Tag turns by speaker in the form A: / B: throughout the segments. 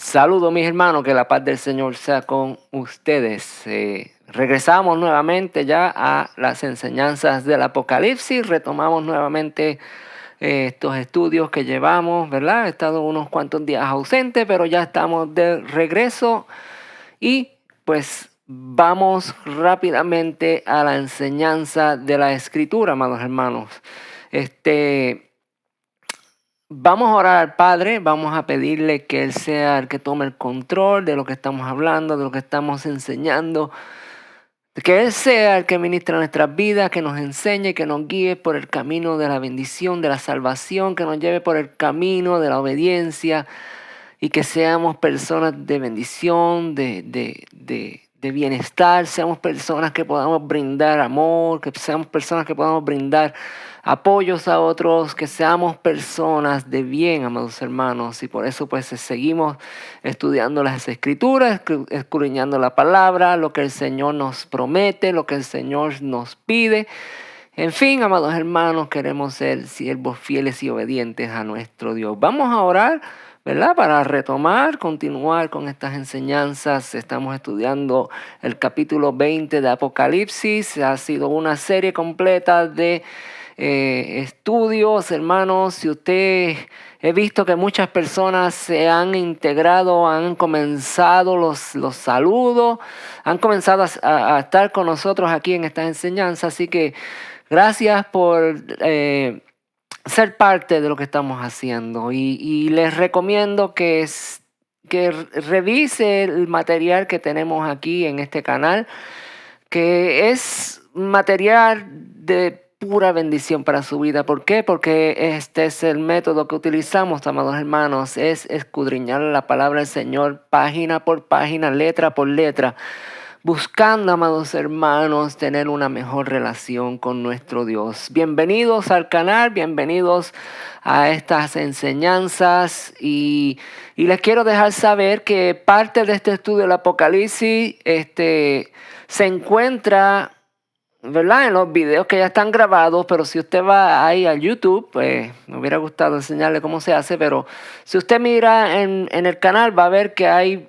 A: Saludos mis hermanos, que la paz del Señor sea con ustedes. Regresamos nuevamente ya a las enseñanzas del Apocalipsis, retomamos nuevamente estos estudios que llevamos, ¿verdad? He estado unos cuantos días ausente, pero ya estamos de regreso y pues vamos rápidamente a la enseñanza de la Escritura, amados hermanos. Vamos a orar al Padre, vamos a pedirle que Él sea el que tome el control de lo que estamos hablando, de lo que estamos enseñando. Que Él sea el que ministra nuestras vidas, que nos enseñe, que nos guíe por el camino de la bendición, de la salvación, que nos lleve por el camino de la obediencia y que seamos personas de bendición, de bienestar, seamos personas que podamos brindar amor, que seamos personas que podamos brindar apoyos a otros, que seamos personas de bien, amados hermanos. Y por eso pues seguimos estudiando las Escrituras, escudriñando la palabra, lo que el Señor nos promete, lo que el Señor nos pide. En fin, amados hermanos, queremos ser siervos fieles y obedientes a nuestro Dios. Vamos a orar, ¿verdad? Para retomar, continuar con estas enseñanzas. Estamos estudiando el capítulo 20 de Apocalipsis. Ha sido una serie completa de estudios, hermanos. Si usted, he visto que muchas personas se han integrado, han comenzado los saludos, han comenzado a estar con nosotros aquí en esta enseñanza. Así que gracias por ser parte de lo que estamos haciendo. Y les recomiendo que revise el material que tenemos aquí en este canal, que es material de pura bendición para su vida. ¿Por qué? Porque este es el método que utilizamos, amados hermanos, es escudriñar la palabra del Señor página por página, letra por letra, buscando, amados hermanos, tener una mejor relación con nuestro Dios. Bienvenidos al canal, bienvenidos a estas enseñanzas y les quiero dejar saber que parte de este estudio del Apocalipsis se encuentra, ¿verdad?, en los videos que ya están grabados, pero si usted va ahí al YouTube, pues me hubiera gustado enseñarle cómo se hace, pero si usted mira en el canal va a ver que hay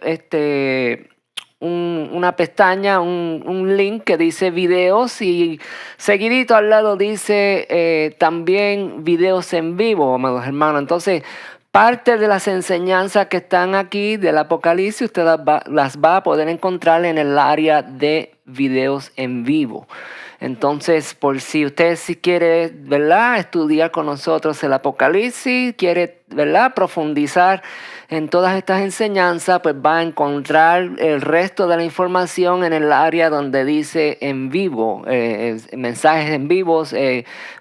A: una pestaña, un link que dice videos y seguidito al lado dice también videos en vivo, amados hermanos. Entonces, parte de las enseñanzas que están aquí del Apocalipsis, usted las va a poder encontrar en el área de videos en vivo. Entonces, por si usted quiere, ¿verdad?, estudiar con nosotros el Apocalipsis, quiere, ¿verdad?, profundizar en todas estas enseñanzas, pues va a encontrar el resto de la información en el área donde dice en vivo, mensajes en vivos,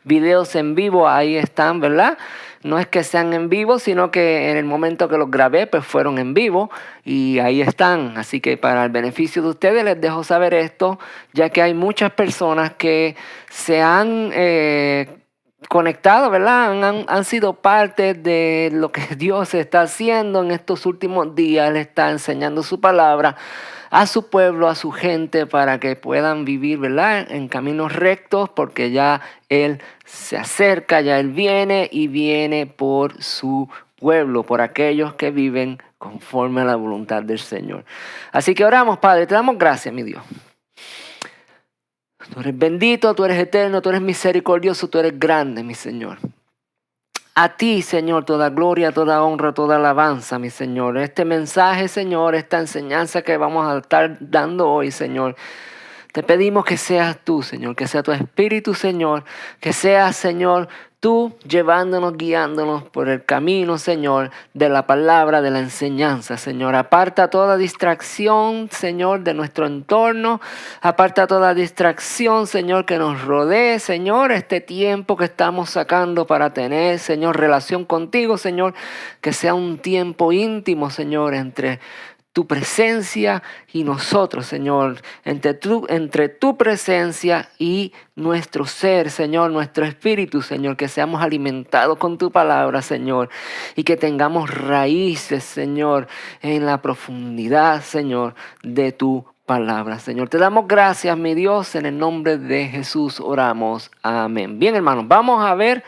A: videos en vivo, ahí están, ¿verdad? No es que sean en vivo, sino que en el momento que los grabé, pues fueron en vivo y ahí están. Así que para el beneficio de ustedes les dejo saber esto, ya que hay muchas personas que se han conectado, ¿verdad? Han sido parte de lo que Dios está haciendo en estos últimos días. Él está enseñando su palabra a su pueblo, a su gente, para que puedan vivir, ¿verdad?, en caminos rectos, porque ya Él se acerca, ya Él viene y viene por su pueblo, por aquellos que viven conforme a la voluntad del Señor. Así que oramos, Padre, te damos gracias, mi Dios. Tú eres bendito, tú eres eterno, tú eres misericordioso, tú eres grande, mi Señor. A ti, Señor, toda gloria, toda honra, toda alabanza, mi Señor. Este mensaje, Señor, esta enseñanza que vamos a estar dando hoy, Señor, te pedimos que seas tú, Señor, que sea tu Espíritu, Señor, que seas, Señor, tú llevándonos, guiándonos por el camino, Señor, de la palabra, de la enseñanza, Señor. Aparta toda distracción, Señor, de nuestro entorno. Aparta toda distracción, Señor, que nos rodee, Señor, este tiempo que estamos sacando para tener, Señor, relación contigo, Señor, que sea un tiempo íntimo, Señor, entre tu presencia y nosotros, Señor, entre tu presencia y nuestro ser, Señor, nuestro espíritu, Señor, que seamos alimentados con tu palabra, Señor, y que tengamos raíces, Señor, en la profundidad, Señor, de tu palabra, Señor. Te damos gracias, mi Dios, en el nombre de Jesús oramos. Amén. Bien, hermanos, vamos a ver,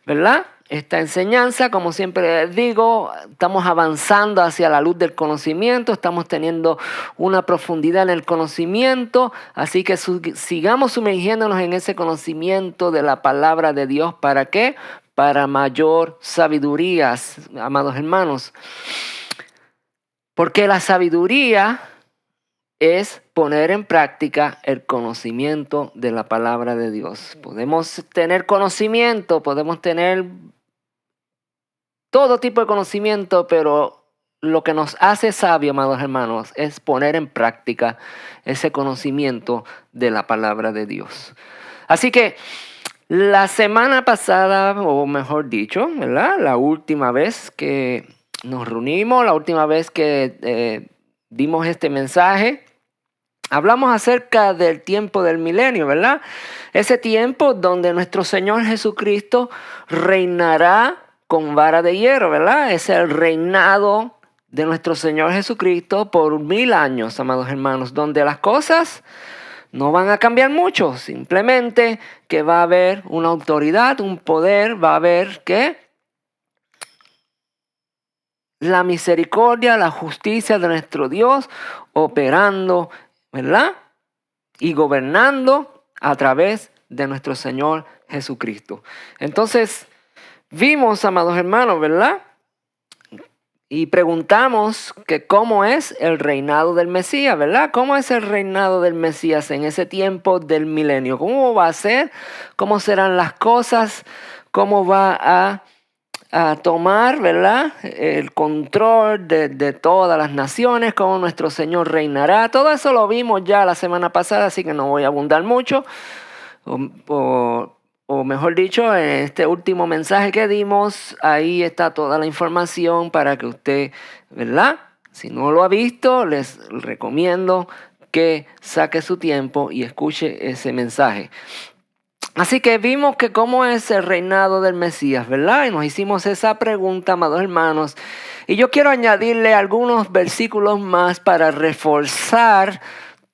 A: ¿verdad?, esta enseñanza. Como siempre les digo, estamos avanzando hacia la luz del conocimiento, estamos teniendo una profundidad en el conocimiento, así que sigamos sumergiéndonos en ese conocimiento de la palabra de Dios. ¿Para qué? Para mayor sabiduría, amados hermanos. Porque la sabiduría es poner en práctica el conocimiento de la palabra de Dios. Podemos tener conocimiento, podemos tener todo tipo de conocimiento, pero lo que nos hace sabios, amados hermanos, es poner en práctica ese conocimiento de la palabra de Dios. Así que la semana pasada, o mejor dicho, ¿verdad? La última vez que nos reunimos, la última vez que dimos este mensaje, hablamos acerca del tiempo del milenio, ¿verdad? Ese tiempo donde nuestro Señor Jesucristo reinará con vara de hierro, ¿verdad? Es el reinado de nuestro Señor Jesucristo por 1000 años, amados hermanos, donde las cosas no van a cambiar mucho, simplemente que va a haber una autoridad, un poder, va a haber ¿qué? La misericordia, la justicia de nuestro Dios operando, ¿verdad? Y gobernando a través de nuestro Señor Jesucristo. Entonces, vimos, amados hermanos, ¿verdad? Y preguntamos que cómo es el reinado del Mesías, ¿verdad? ¿Cómo es el reinado del Mesías en ese tiempo del milenio? ¿Cómo va a ser? ¿Cómo serán las cosas? ¿Cómo va a tomar, ¿verdad? El control de todas las naciones? ¿Cómo nuestro Señor reinará? Todo eso lo vimos ya la semana pasada, así que no voy a abundar mucho. O mejor dicho, en este último mensaje que dimos, ahí está toda la información para que usted, ¿verdad? Si no lo ha visto, les recomiendo que saque su tiempo y escuche ese mensaje. Así que vimos que cómo es el reinado del Mesías, ¿verdad? Y nos hicimos esa pregunta, amados hermanos. Y yo quiero añadirle algunos versículos más para reforzar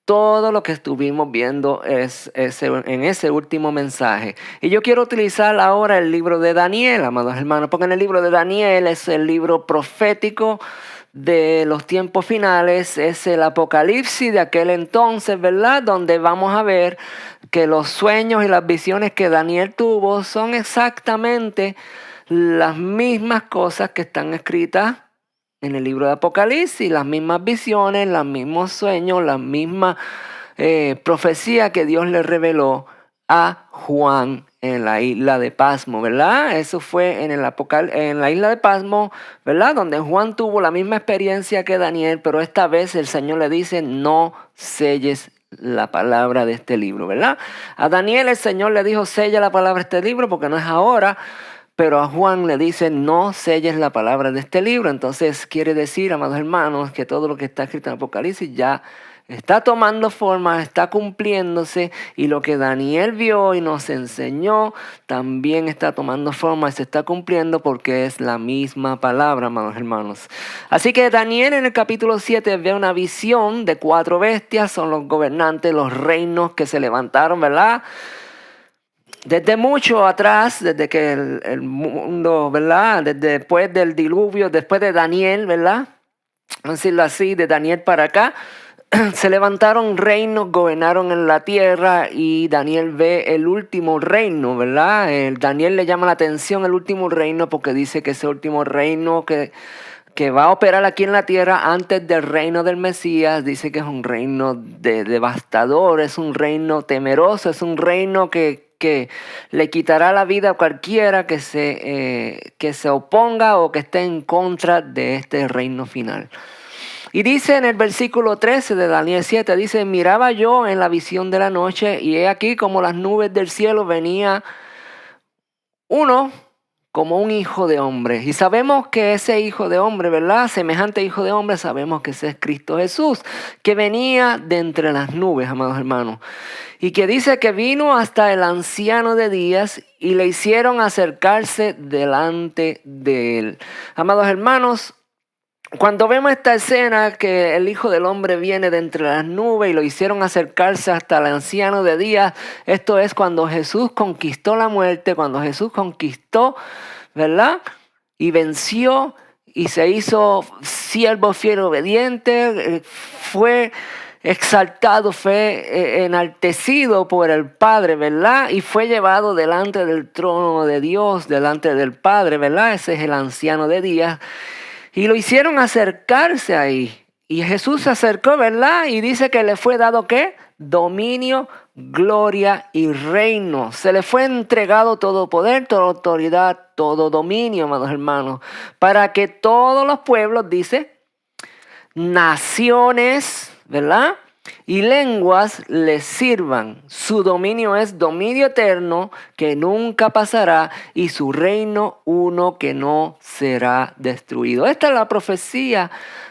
A: todo lo que estuvimos viendo en ese último mensaje. Y yo quiero utilizar ahora el libro de Daniel, amados hermanos, porque en el libro de Daniel es el libro profético de los tiempos finales, es el Apocalipsis de aquel entonces, ¿verdad? Donde vamos a ver que los sueños y las visiones que Daniel tuvo son exactamente las mismas cosas que están escritas en el libro de Apocalipsis, las mismas visiones, los mismos sueños, las mismas profecías que Dios le reveló a Juan en la isla de Pasmo, ¿verdad? Eso fue en la isla de Pasmo, ¿verdad? Donde Juan tuvo la misma experiencia que Daniel, pero esta vez el Señor le dice, no selles la palabra de este libro, ¿verdad? A Daniel el Señor le dijo, sella la palabra de este libro porque no es ahora. Pero a Juan le dice, no selles la palabra de este libro. Entonces quiere decir, amados hermanos, que todo lo que está escrito en Apocalipsis ya está tomando forma, está cumpliéndose. Y lo que Daniel vio y nos enseñó también está tomando forma y se está cumpliendo porque es la misma palabra, amados hermanos. Así que Daniel en el capítulo 7 ve una visión de 4 bestias. Son los gobernantes, los reinos que se levantaron, ¿verdad? Desde mucho atrás, desde que el mundo, ¿verdad? Después del diluvio, después de Daniel, ¿verdad? Vamos a decirlo así, de Daniel para acá, se levantaron reinos, gobernaron en la tierra y Daniel ve el último reino, ¿verdad? Daniel le llama la atención el último reino porque dice que ese último reino que va a operar aquí en la tierra antes del reino del Mesías, dice que es un reino devastador, es un reino temeroso, es un reino que le quitará la vida a cualquiera que se oponga o que esté en contra de este reino final. Y dice en el versículo 13 de Daniel 7, dice, miraba yo en la visión de la noche y he aquí como las nubes del cielo venía uno como un hijo de hombre. Y sabemos que ese hijo de hombre, ¿verdad? Semejante hijo de hombre, sabemos que ese es Cristo Jesús, que venía de entre las nubes, amados hermanos. Y que dice que vino hasta el anciano de días y le hicieron acercarse delante de él. Amados hermanos, cuando vemos esta escena que el Hijo del Hombre viene de entre las nubes y lo hicieron acercarse hasta el anciano de días, esto es cuando Jesús conquistó la muerte, cuando Jesús conquistó, ¿verdad? Y venció y se hizo siervo fiel obediente, fue exaltado, fue enaltecido por el Padre, ¿verdad? Y fue llevado delante del trono de Dios, delante del Padre, ¿verdad? Ese es el anciano de días. Y lo hicieron acercarse ahí. Y Jesús se acercó, ¿verdad? Y dice que le fue dado, ¿qué? Dominio, gloria y reino. Se le fue entregado todo poder, toda autoridad, todo dominio, amados hermanos, para que todos los pueblos, dice, naciones, ¿verdad? Y lenguas les sirvan. Su dominio es dominio eterno que nunca pasará y su reino uno que no será destruido. Esta es la profecía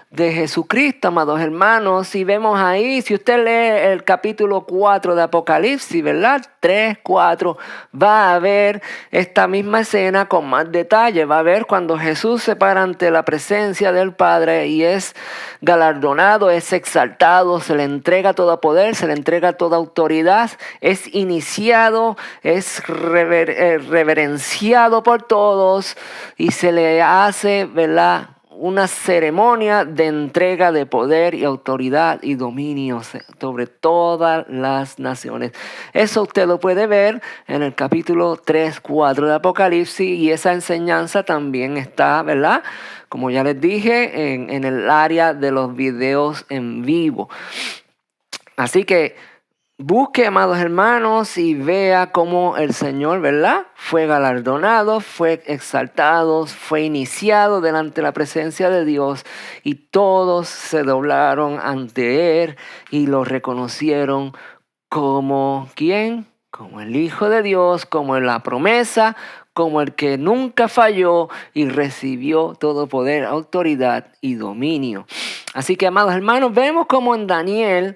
A: de Jesucristo, amados hermanos. Si vemos ahí, si usted lee el capítulo 4 de Apocalipsis, ¿verdad? 3, 4, va a ver esta misma escena con más detalle. Va a ver cuando Jesús se para ante la presencia del Padre y es galardonado, es exaltado, se le entrega todo poder, se le entrega toda autoridad, es iniciado, es reverenciado por todos y se le hace, ¿verdad?, una ceremonia de entrega de poder y autoridad y dominio sobre todas las naciones. Eso usted lo puede ver en el capítulo 3, 4 de Apocalipsis y esa enseñanza también está, ¿verdad?, como ya les dije, en el área de los videos en vivo. Así que busque, amados hermanos, y vea cómo el Señor, ¿verdad?, fue galardonado, fue exaltado, fue iniciado delante de la presencia de Dios y todos se doblaron ante Él y lo reconocieron como ¿quién? Como el Hijo de Dios, como la promesa, como el que nunca falló y recibió todo poder, autoridad y dominio. Así que, amados hermanos, vemos como en Daniel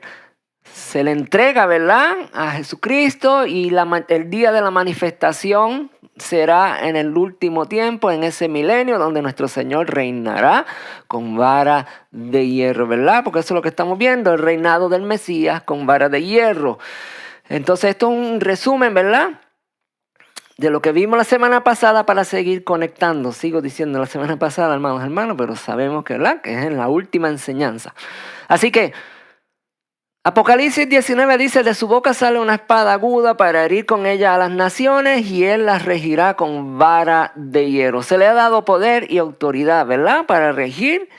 A: se le entrega, ¿verdad?, a Jesucristo y el día de la manifestación será en el último tiempo, en ese milenio donde nuestro Señor reinará con vara de hierro, ¿verdad? Porque eso es lo que estamos viendo, el reinado del Mesías con vara de hierro. Entonces esto es un resumen, ¿verdad?, de lo que vimos la semana pasada para seguir conectando. Sigo diciendo la semana pasada, hermanos, pero sabemos que, ¿verdad?, que es en la última enseñanza. Así que Apocalipsis 19 dice, de su boca sale una espada aguda para herir con ella a las naciones y él las regirá con vara de hierro. Se le ha dado poder y autoridad, ¿verdad?, para regir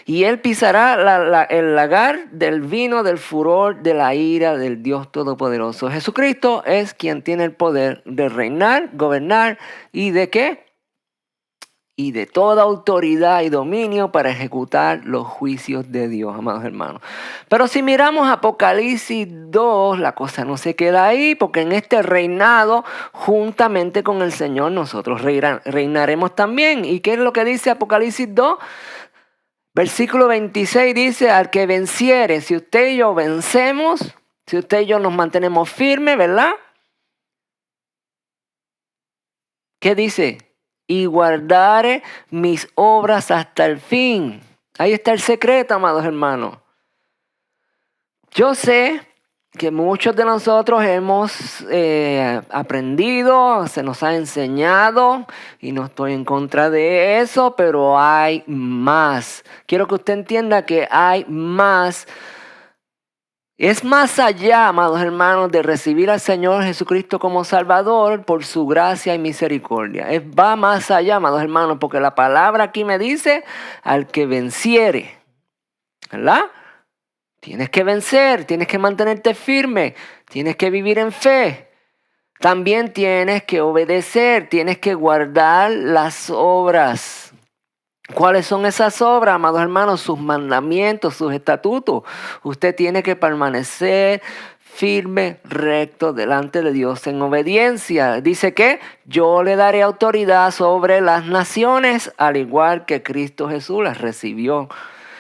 A: y él pisará el lagar del vino del furor de la ira del Dios Todopoderoso. Jesucristo es quien tiene el poder de reinar, gobernar y ¿de qué? Y de toda autoridad y dominio para ejecutar los juicios de Dios, amados hermanos. Pero si miramos Apocalipsis 2, la cosa no se queda ahí, porque en este reinado, juntamente con el Señor, nosotros reinaremos también. ¿Y qué es lo que dice Apocalipsis 2? Versículo 26 dice, al que venciere, si usted y yo vencemos, si usted y yo nos mantenemos firmes, ¿verdad? ¿Qué dice? Y guardare mis obras hasta el fin. Ahí está el secreto, amados hermanos. Yo sé que muchos de nosotros hemos aprendido, se nos ha enseñado, y no estoy en contra de eso, pero hay más. Quiero que usted entienda que hay más. Es más allá, amados hermanos, de recibir al Señor Jesucristo como Salvador por su gracia y misericordia. Va más allá, amados hermanos, porque la palabra aquí me dice al que venciere, ¿verdad? Tienes que vencer, tienes que mantenerte firme, tienes que vivir en fe. También tienes que obedecer, tienes que guardar las obras. ¿Cuáles son esas obras, amados hermanos? Sus mandamientos, sus estatutos. Usted tiene que permanecer firme, recto delante de Dios en obediencia. Dice que yo le daré autoridad sobre las naciones, al igual que Cristo Jesús las recibió.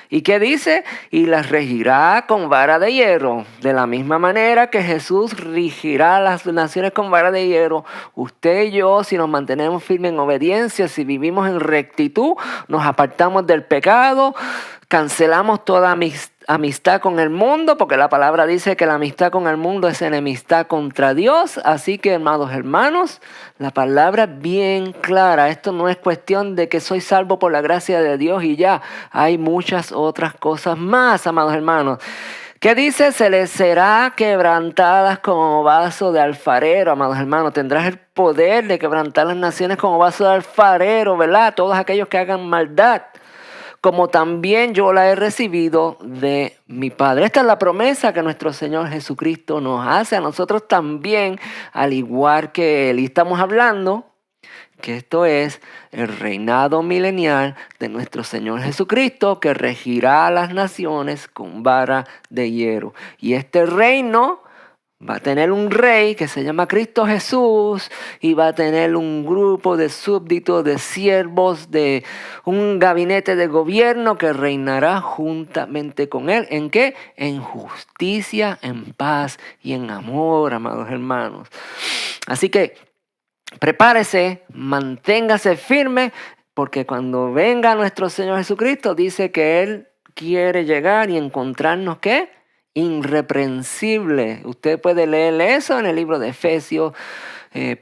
A: ¿Y qué dice? Y las regirá con vara de hierro. De la misma manera que Jesús regirá las naciones con vara de hierro, usted y yo, si nos mantenemos firmes en obediencia, si vivimos en rectitud, nos apartamos del pecado, cancelamos toda amistad con el mundo, porque la palabra dice que la amistad con el mundo es enemistad contra Dios. Así que, amados hermanos, la palabra es bien clara. Esto no es cuestión de que soy salvo por la gracia de Dios y ya. Hay muchas otras cosas más, amados hermanos. ¿Qué dice? Se les será quebrantadas como vaso de alfarero, amados hermanos. Tendrás el poder de quebrantar las naciones como vaso de alfarero, ¿verdad? Todos aquellos que hagan maldad, como también yo la he recibido de mi Padre. Esta es la promesa que nuestro Señor Jesucristo nos hace a nosotros también, al igual que Él. Y estamos hablando que esto es el reinado milenial de nuestro Señor Jesucristo, que regirá a las naciones con vara de hierro. Y este reino va a tener un rey que se llama Cristo Jesús y va a tener un grupo de súbditos, de siervos, de un gabinete de gobierno que reinará juntamente con él. ¿En qué? En justicia, en paz y en amor, amados hermanos. Así que prepárese, manténgase firme, porque cuando venga nuestro Señor Jesucristo dice que Él quiere llegar y encontrarnos, ¿qué? Irreprensible. Usted puede leer eso en el libro de Efesios.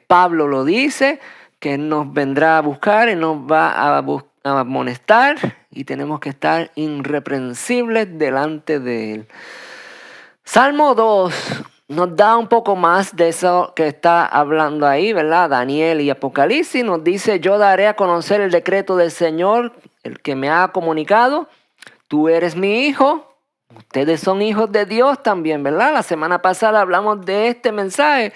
A: Pablo lo dice, que Él nos vendrá a buscar y nos va a amonestar y tenemos que estar irreprensibles delante de Él. Salmo 2 nos da un poco más de eso que está hablando ahí, ¿verdad? Daniel y Apocalipsis nos dice: yo daré a conocer el decreto del Señor, el que me ha comunicado. Tú eres mi hijo. Ustedes son hijos de Dios también, ¿verdad? La semana pasada hablamos de este mensaje,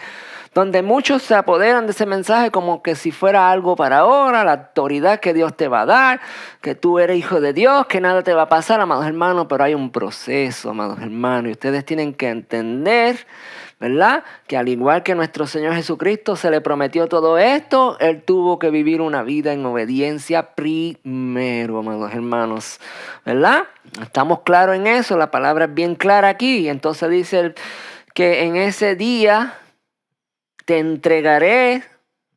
A: donde muchos se apoderan de ese mensaje como que si fuera algo para ahora, la autoridad que Dios te va a dar, que tú eres hijo de Dios, que nada te va a pasar, amados hermanos, pero hay un proceso, amados hermanos, y ustedes tienen que entender, ¿verdad? Que al igual que nuestro Señor Jesucristo se le prometió todo esto, Él tuvo que vivir una vida en obediencia primero, amados hermanos, ¿verdad? Estamos claros en eso, la palabra es bien clara aquí. Entonces dice que en ese día te entregaré,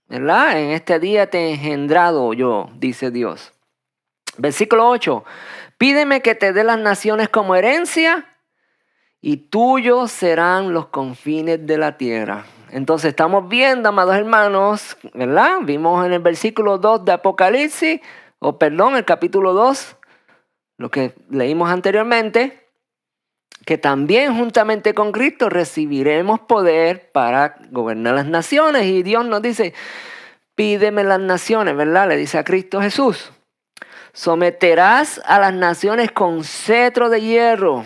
A: ¿verdad? En este día te he engendrado yo, dice Dios. Versículo 8. Pídeme que te dé las naciones como herencia y tuyos serán los confines de la tierra. Entonces estamos viendo, amados hermanos, ¿verdad? Vimos en el versículo 2 de Apocalipsis, el capítulo 2, lo que leímos anteriormente, que también juntamente con Cristo recibiremos poder para gobernar las naciones. Y Dios nos dice: pídeme las naciones, ¿verdad? Le dice a Cristo Jesús. Someterás a las naciones con cetro de hierro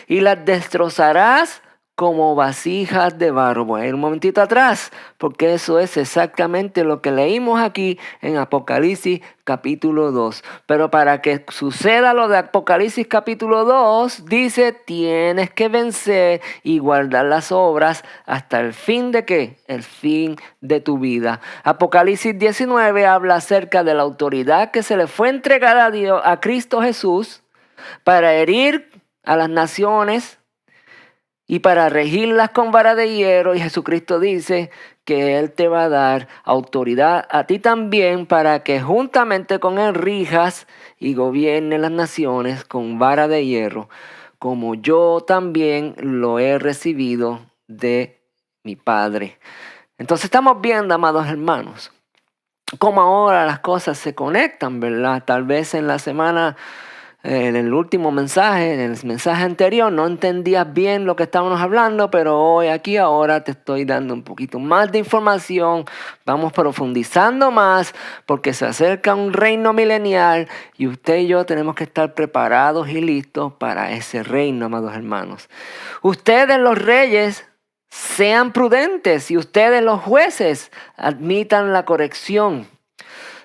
A: y las destrozarás como vasijas de barro. Voy a ir un momentito atrás, porque eso es exactamente lo que leímos aquí en Apocalipsis capítulo 2. Pero para que suceda lo de Apocalipsis capítulo 2, dice: tienes que vencer y guardar las obras hasta el fin de ¿qué? El fin de tu vida. Apocalipsis 19 habla acerca de la autoridad que se le fue entregada a Dios, a Cristo Jesús, para herir a las naciones y para regirlas con vara de hierro. Y Jesucristo dice que Él te va a dar autoridad a ti también para que juntamente con Él rijas y gobiernes las naciones con vara de hierro, como yo también lo he recibido de mi Padre. Entonces estamos viendo, amados hermanos, cómo ahora las cosas se conectan, ¿verdad? Tal vez en la semana, en el último mensaje, en el mensaje anterior, no entendías bien lo que estábamos hablando, pero hoy aquí ahora te estoy dando un poquito más de información. Vamos profundizando más porque se acerca un reino milenial y usted y yo tenemos que estar preparados y listos para ese reino, amados hermanos. Ustedes, los reyes, sean prudentes, y ustedes, los jueces, admitan la corrección.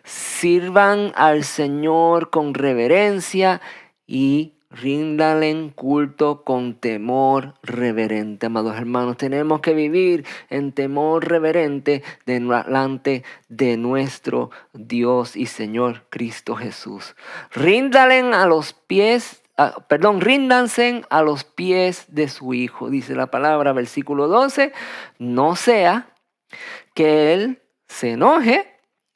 A: Sirvan al Señor con reverencia y ríndanle culto con temor reverente. Amados hermanos, tenemos que vivir en temor reverente delante de nuestro Dios y Señor Cristo Jesús. Ríndanse a los pies de su Hijo, dice la palabra, versículo 12. No sea que Él se enoje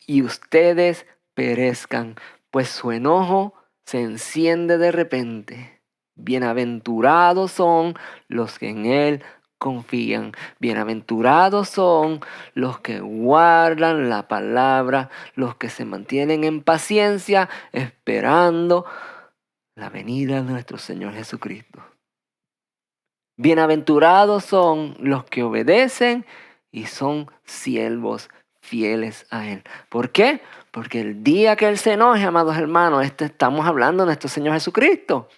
A: y ustedes perezcan, pues su enojo se enciende de repente. Bienaventurados son los que en Él confían. Bienaventurados son los que guardan la palabra, los que se mantienen en paciencia, esperando la venida de nuestro Señor Jesucristo. Bienaventurados son los que obedecen y son siervos fieles a Él. ¿Por qué? Porque el día que Él se enoje, amados hermanos, estamos hablando de nuestro Señor Jesucristo.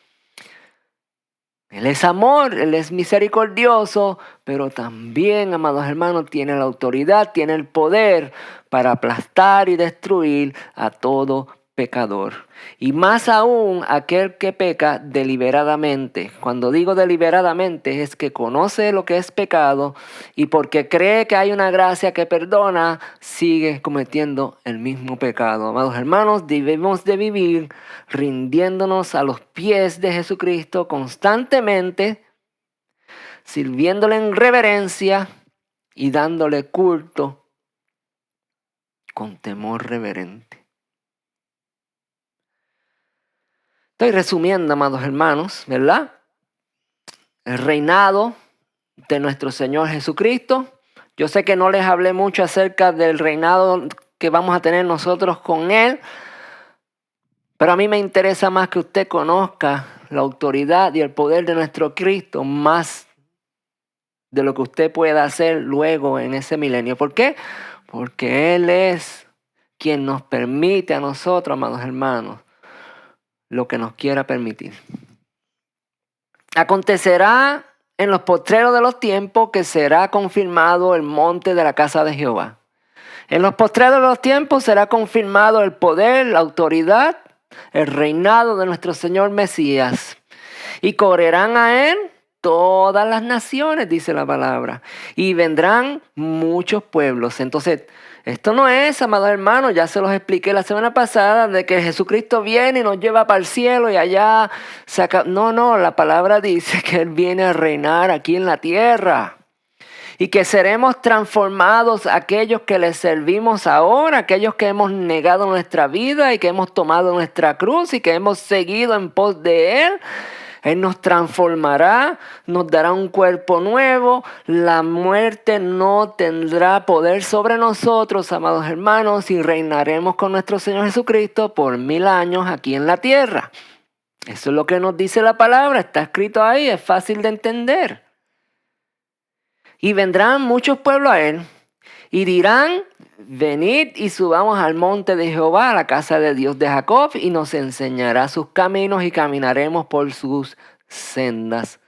A: Él es amor, Él es misericordioso, pero también, amados hermanos, tiene la autoridad, tiene el poder para aplastar y destruir a todo pecador. Y más aún aquel que peca deliberadamente. Cuando digo deliberadamente es que conoce lo que es pecado y porque cree que hay una gracia que perdona, sigue cometiendo el mismo pecado. Amados hermanos, debemos de vivir rindiéndonos a los pies de Jesucristo constantemente, sirviéndole en reverencia y dándole culto con temor reverente. Estoy resumiendo, amados hermanos, ¿verdad? El reinado de nuestro Señor Jesucristo. Yo sé que no les hablé mucho acerca del reinado que vamos a tener nosotros con Él, pero a mí me interesa más que usted conozca la autoridad y el poder de nuestro Cristo más de lo que usted pueda hacer luego en ese milenio. ¿Por qué? Porque Él es quien nos permite a nosotros, amados hermanos, lo que nos quiera permitir. Acontecerá en los postreros de los tiempos que será confirmado el monte de la casa de Jehová. En los postreros de los tiempos será confirmado el poder, la autoridad, el reinado de nuestro Señor Mesías. Y correrán a Él todas las naciones, dice la palabra. Y vendrán muchos pueblos. Entonces, esto no es, amados hermanos, ya se los expliqué la semana pasada, de que Jesucristo viene y nos lleva para el cielo y allá saca. No, la palabra dice que Él viene a reinar aquí en la tierra. Y que seremos transformados aquellos que le servimos ahora, aquellos que hemos negado nuestra vida y que hemos tomado nuestra cruz y que hemos seguido en pos de Él. Él nos transformará, nos dará un cuerpo nuevo. La muerte no tendrá poder sobre nosotros, amados hermanos, y reinaremos con nuestro Señor Jesucristo por 1000 años aquí en la tierra. Eso es lo que nos dice la palabra, está escrito ahí, es fácil de entender. Y vendrán muchos pueblos a Él y dirán: venid y subamos al monte de Jehová, a la casa de Dios de Jacob, y nos enseñará sus caminos y caminaremos por sus sendas.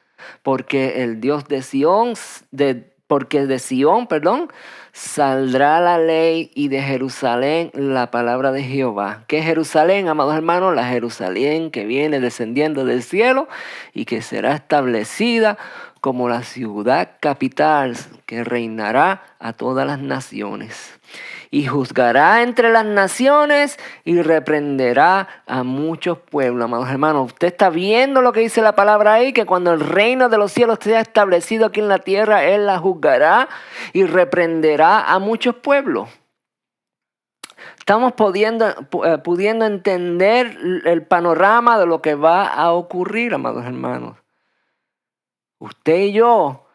A: Porque el Dios de Sión, saldrá la ley y de Jerusalén la palabra de Jehová. ¿Qué es Jerusalén, amados hermanos? La Jerusalén que viene descendiendo del cielo y que será establecida como la ciudad capital que reinará a todas las naciones. Y juzgará entre las naciones y reprenderá a muchos pueblos. Amados hermanos, usted está viendo lo que dice la palabra ahí, que cuando el reino de los cielos sea establecido aquí en la tierra, Él la juzgará y reprenderá a muchos pueblos. Estamos pudiendo entender el panorama de lo que va a ocurrir, amados hermanos. Usted y yo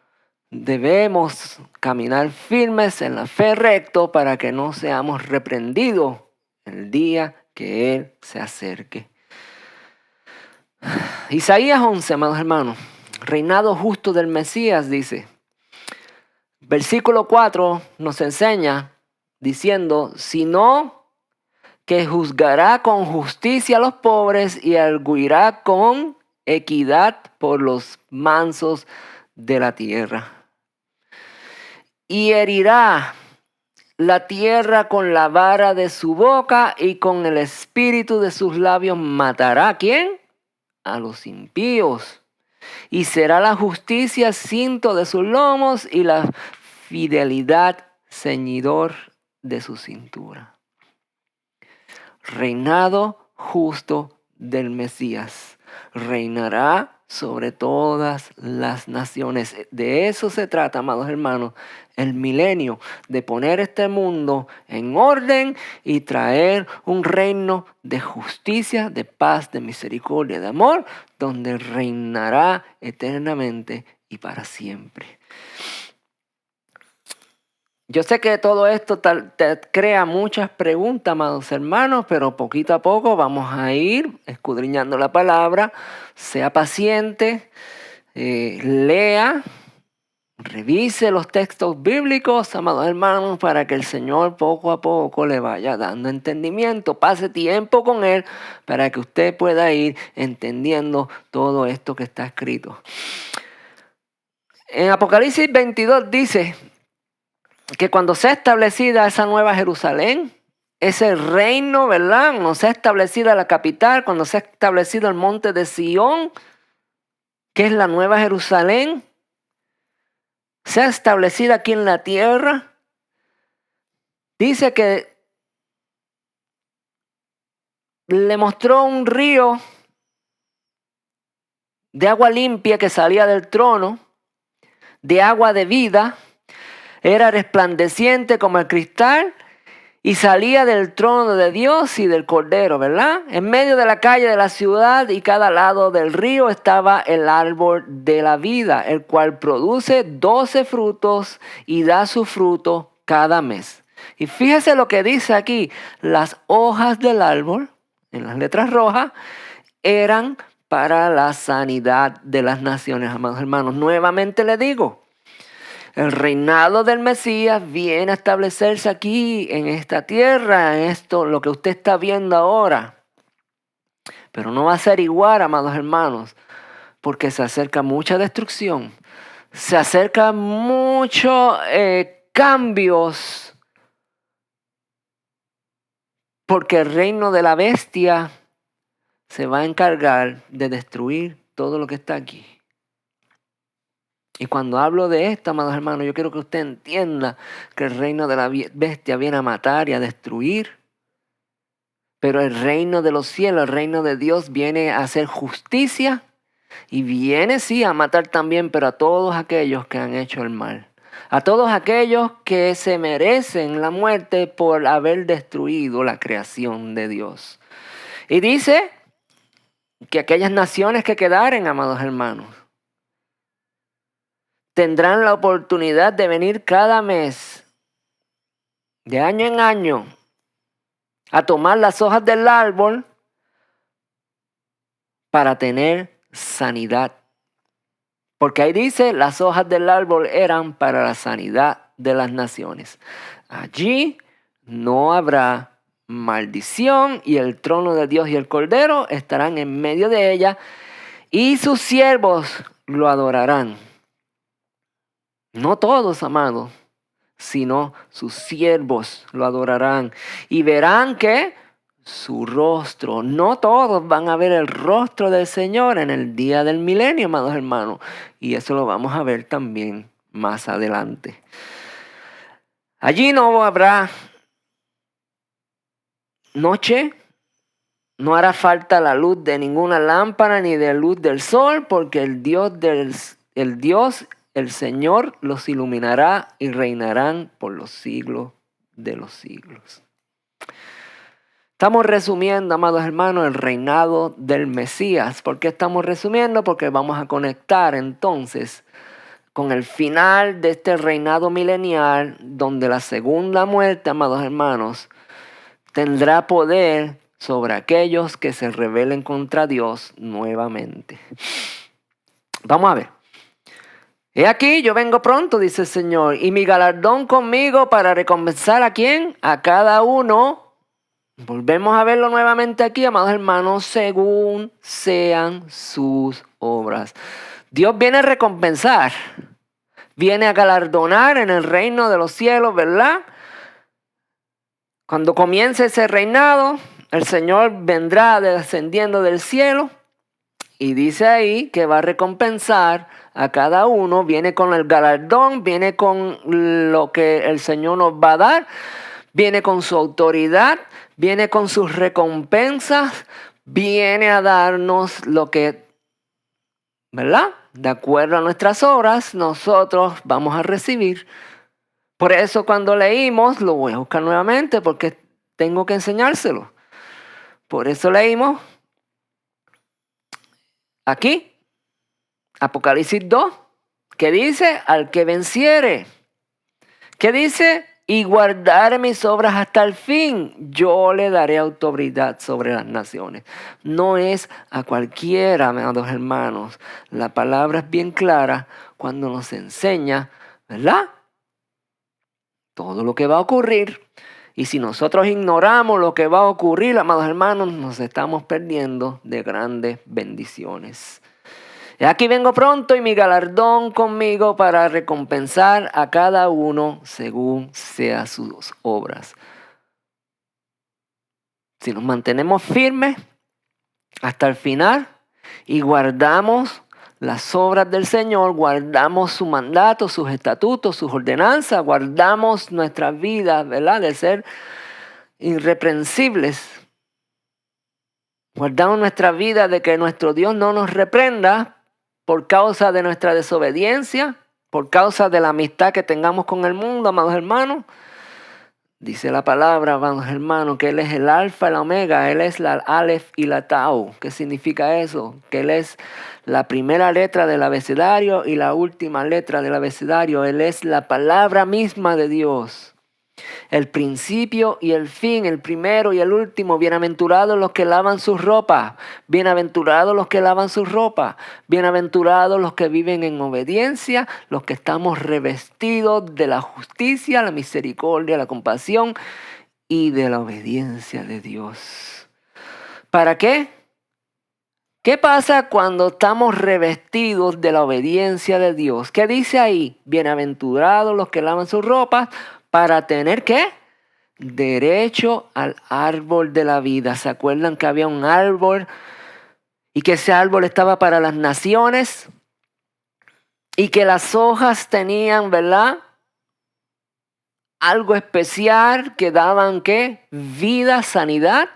A: debemos caminar firmes en la fe recto para que no seamos reprendidos el día que Él se acerque. Isaías 11, amados hermanos, reinado justo del Mesías, dice. Versículo 4 nos enseña diciendo: sino que juzgará con justicia a los pobres y arguirá con equidad por los mansos de la tierra. Y herirá la tierra con la vara de su boca y con el espíritu de sus labios matará. ¿A quién? A los impíos. Y será la justicia cinto de sus lomos y la fidelidad ceñidor de su cintura. Reinado justo del Mesías. reinará sobre todas las naciones. De eso se trata, amados hermanos, el milenio, de poner este mundo en orden y traer un reino de justicia, de paz, de misericordia, de amor, donde reinará eternamente y para siempre. Yo sé que todo esto te crea muchas preguntas, amados hermanos, pero poquito a poco vamos a ir escudriñando la palabra. Sea paciente, lea, revise los textos bíblicos, amados hermanos, para que el Señor poco a poco le vaya dando entendimiento. Pase tiempo con Él para que usted pueda ir entendiendo todo esto que está escrito. En Apocalipsis 22 dice que cuando sea establecida esa nueva Jerusalén, ese reino, ¿verdad? Cuando sea establecida la capital, cuando sea establecido el monte de Sión, que es la nueva Jerusalén, sea establecida aquí en la tierra, dice que le mostró un río de agua limpia que salía del trono, de agua de vida, era resplandeciente como el cristal y salía del trono de Dios y del Cordero, ¿verdad? En medio de la calle de la ciudad y cada lado del río estaba el árbol de la vida, el cual produce 12 frutos y da su fruto cada mes. Y fíjese lo que dice aquí, las hojas del árbol, en las letras rojas, eran para la sanidad de las naciones, amados hermanos. Nuevamente le digo, el reinado del Mesías viene a establecerse aquí en esta tierra, en esto, lo que usted está viendo ahora. Pero no va a ser igual, amados hermanos, porque se acerca mucha destrucción, se acercan muchos cambios, porque el reino de la bestia se va a encargar de destruir todo lo que está aquí. Y cuando hablo de esto, amados hermanos, yo quiero que usted entienda que el reino de la bestia viene a matar y a destruir. Pero el reino de los cielos, el reino de Dios viene a hacer justicia y viene sí a matar también, pero a todos aquellos que han hecho el mal. A todos aquellos que se merecen la muerte por haber destruido la creación de Dios. Y dice que aquellas naciones que quedaren, amados hermanos, tendrán la oportunidad de venir cada mes, de año en año, a tomar las hojas del árbol para tener sanidad. Porque ahí dice, las hojas del árbol eran para la sanidad de las naciones. Allí no habrá maldición y el trono de Dios y el Cordero estarán en medio de ella y sus siervos lo adorarán. No todos, amados, sino sus siervos lo adorarán y verán que su rostro, no todos van a ver el rostro del Señor en el día del milenio, amados hermanos, y eso lo vamos a ver también más adelante. Allí no habrá noche, no hará falta la luz de ninguna lámpara ni de luz del sol, porque el Señor los iluminará y reinarán por los siglos de los siglos. Estamos resumiendo, amados hermanos, el reinado del Mesías. ¿Por qué estamos resumiendo? Porque vamos a conectar entonces con el final de este reinado milenial, donde la segunda muerte, amados hermanos, tendrá poder sobre aquellos que se rebelen contra Dios nuevamente. Vamos a ver. He aquí, yo vengo pronto, dice el Señor, y mi galardón conmigo para recompensar ¿a quién? A cada uno. Volvemos a verlo nuevamente aquí, amados hermanos, según sean sus obras. Dios viene a recompensar, viene a galardonar en el reino de los cielos, ¿verdad? Cuando comience ese reinado, el Señor vendrá descendiendo del cielo y dice ahí que va a recompensar a cada uno, viene con el galardón, viene con lo que el Señor nos va a dar, viene con su autoridad, viene con sus recompensas viene a darnos lo que, ¿verdad? De acuerdo a nuestras obras, nosotros vamos a recibir. Por eso cuando leímos, lo voy a buscar nuevamente porque tengo que enseñárselo. Por eso leímos aquí, Apocalipsis 2, que dice, al que venciere. ¿Qué dice? Y guardar mis obras hasta el fin, yo le daré autoridad sobre las naciones. No es a cualquiera, amados hermanos. La palabra es bien clara cuando nos enseña, ¿verdad? Todo lo que va a ocurrir. Y si nosotros ignoramos lo que va a ocurrir, amados hermanos, nos estamos perdiendo de grandes bendiciones. Y aquí vengo pronto y mi galardón conmigo para recompensar a cada uno según sean sus obras. Si nos mantenemos firmes hasta el final y guardamos las obras del Señor, guardamos su mandato, sus estatutos, sus ordenanzas, guardamos nuestras vidas, ¿verdad? De ser irreprensibles. Guardamos nuestra vida de que nuestro Dios no nos reprenda por causa de nuestra desobediencia, por causa de la amistad que tengamos con el mundo, amados hermanos. Dice la palabra, amados hermanos, que Él es el alfa y la omega, Él es la alef y la tau. ¿Qué significa eso? Que Él es la primera letra del abecedario y la última letra del abecedario. Él es la palabra misma de Dios. El principio y el fin, el primero y el último. Bienaventurados los que lavan sus ropas. Bienaventurados los que lavan sus ropas. Bienaventurados los que viven en obediencia, los que estamos revestidos de la justicia, la misericordia, la compasión y de la obediencia de Dios. ¿Para qué? ¿Qué pasa cuando estamos revestidos de la obediencia de Dios? ¿Qué dice ahí? Bienaventurados los que lavan sus ropas. ¿Para tener qué? Derecho al árbol de la vida. ¿Se acuerdan que había un árbol y que ese árbol estaba para las naciones? Y que las hojas tenían, ¿verdad? Algo especial que daban ¿qué? Vida, sanidad.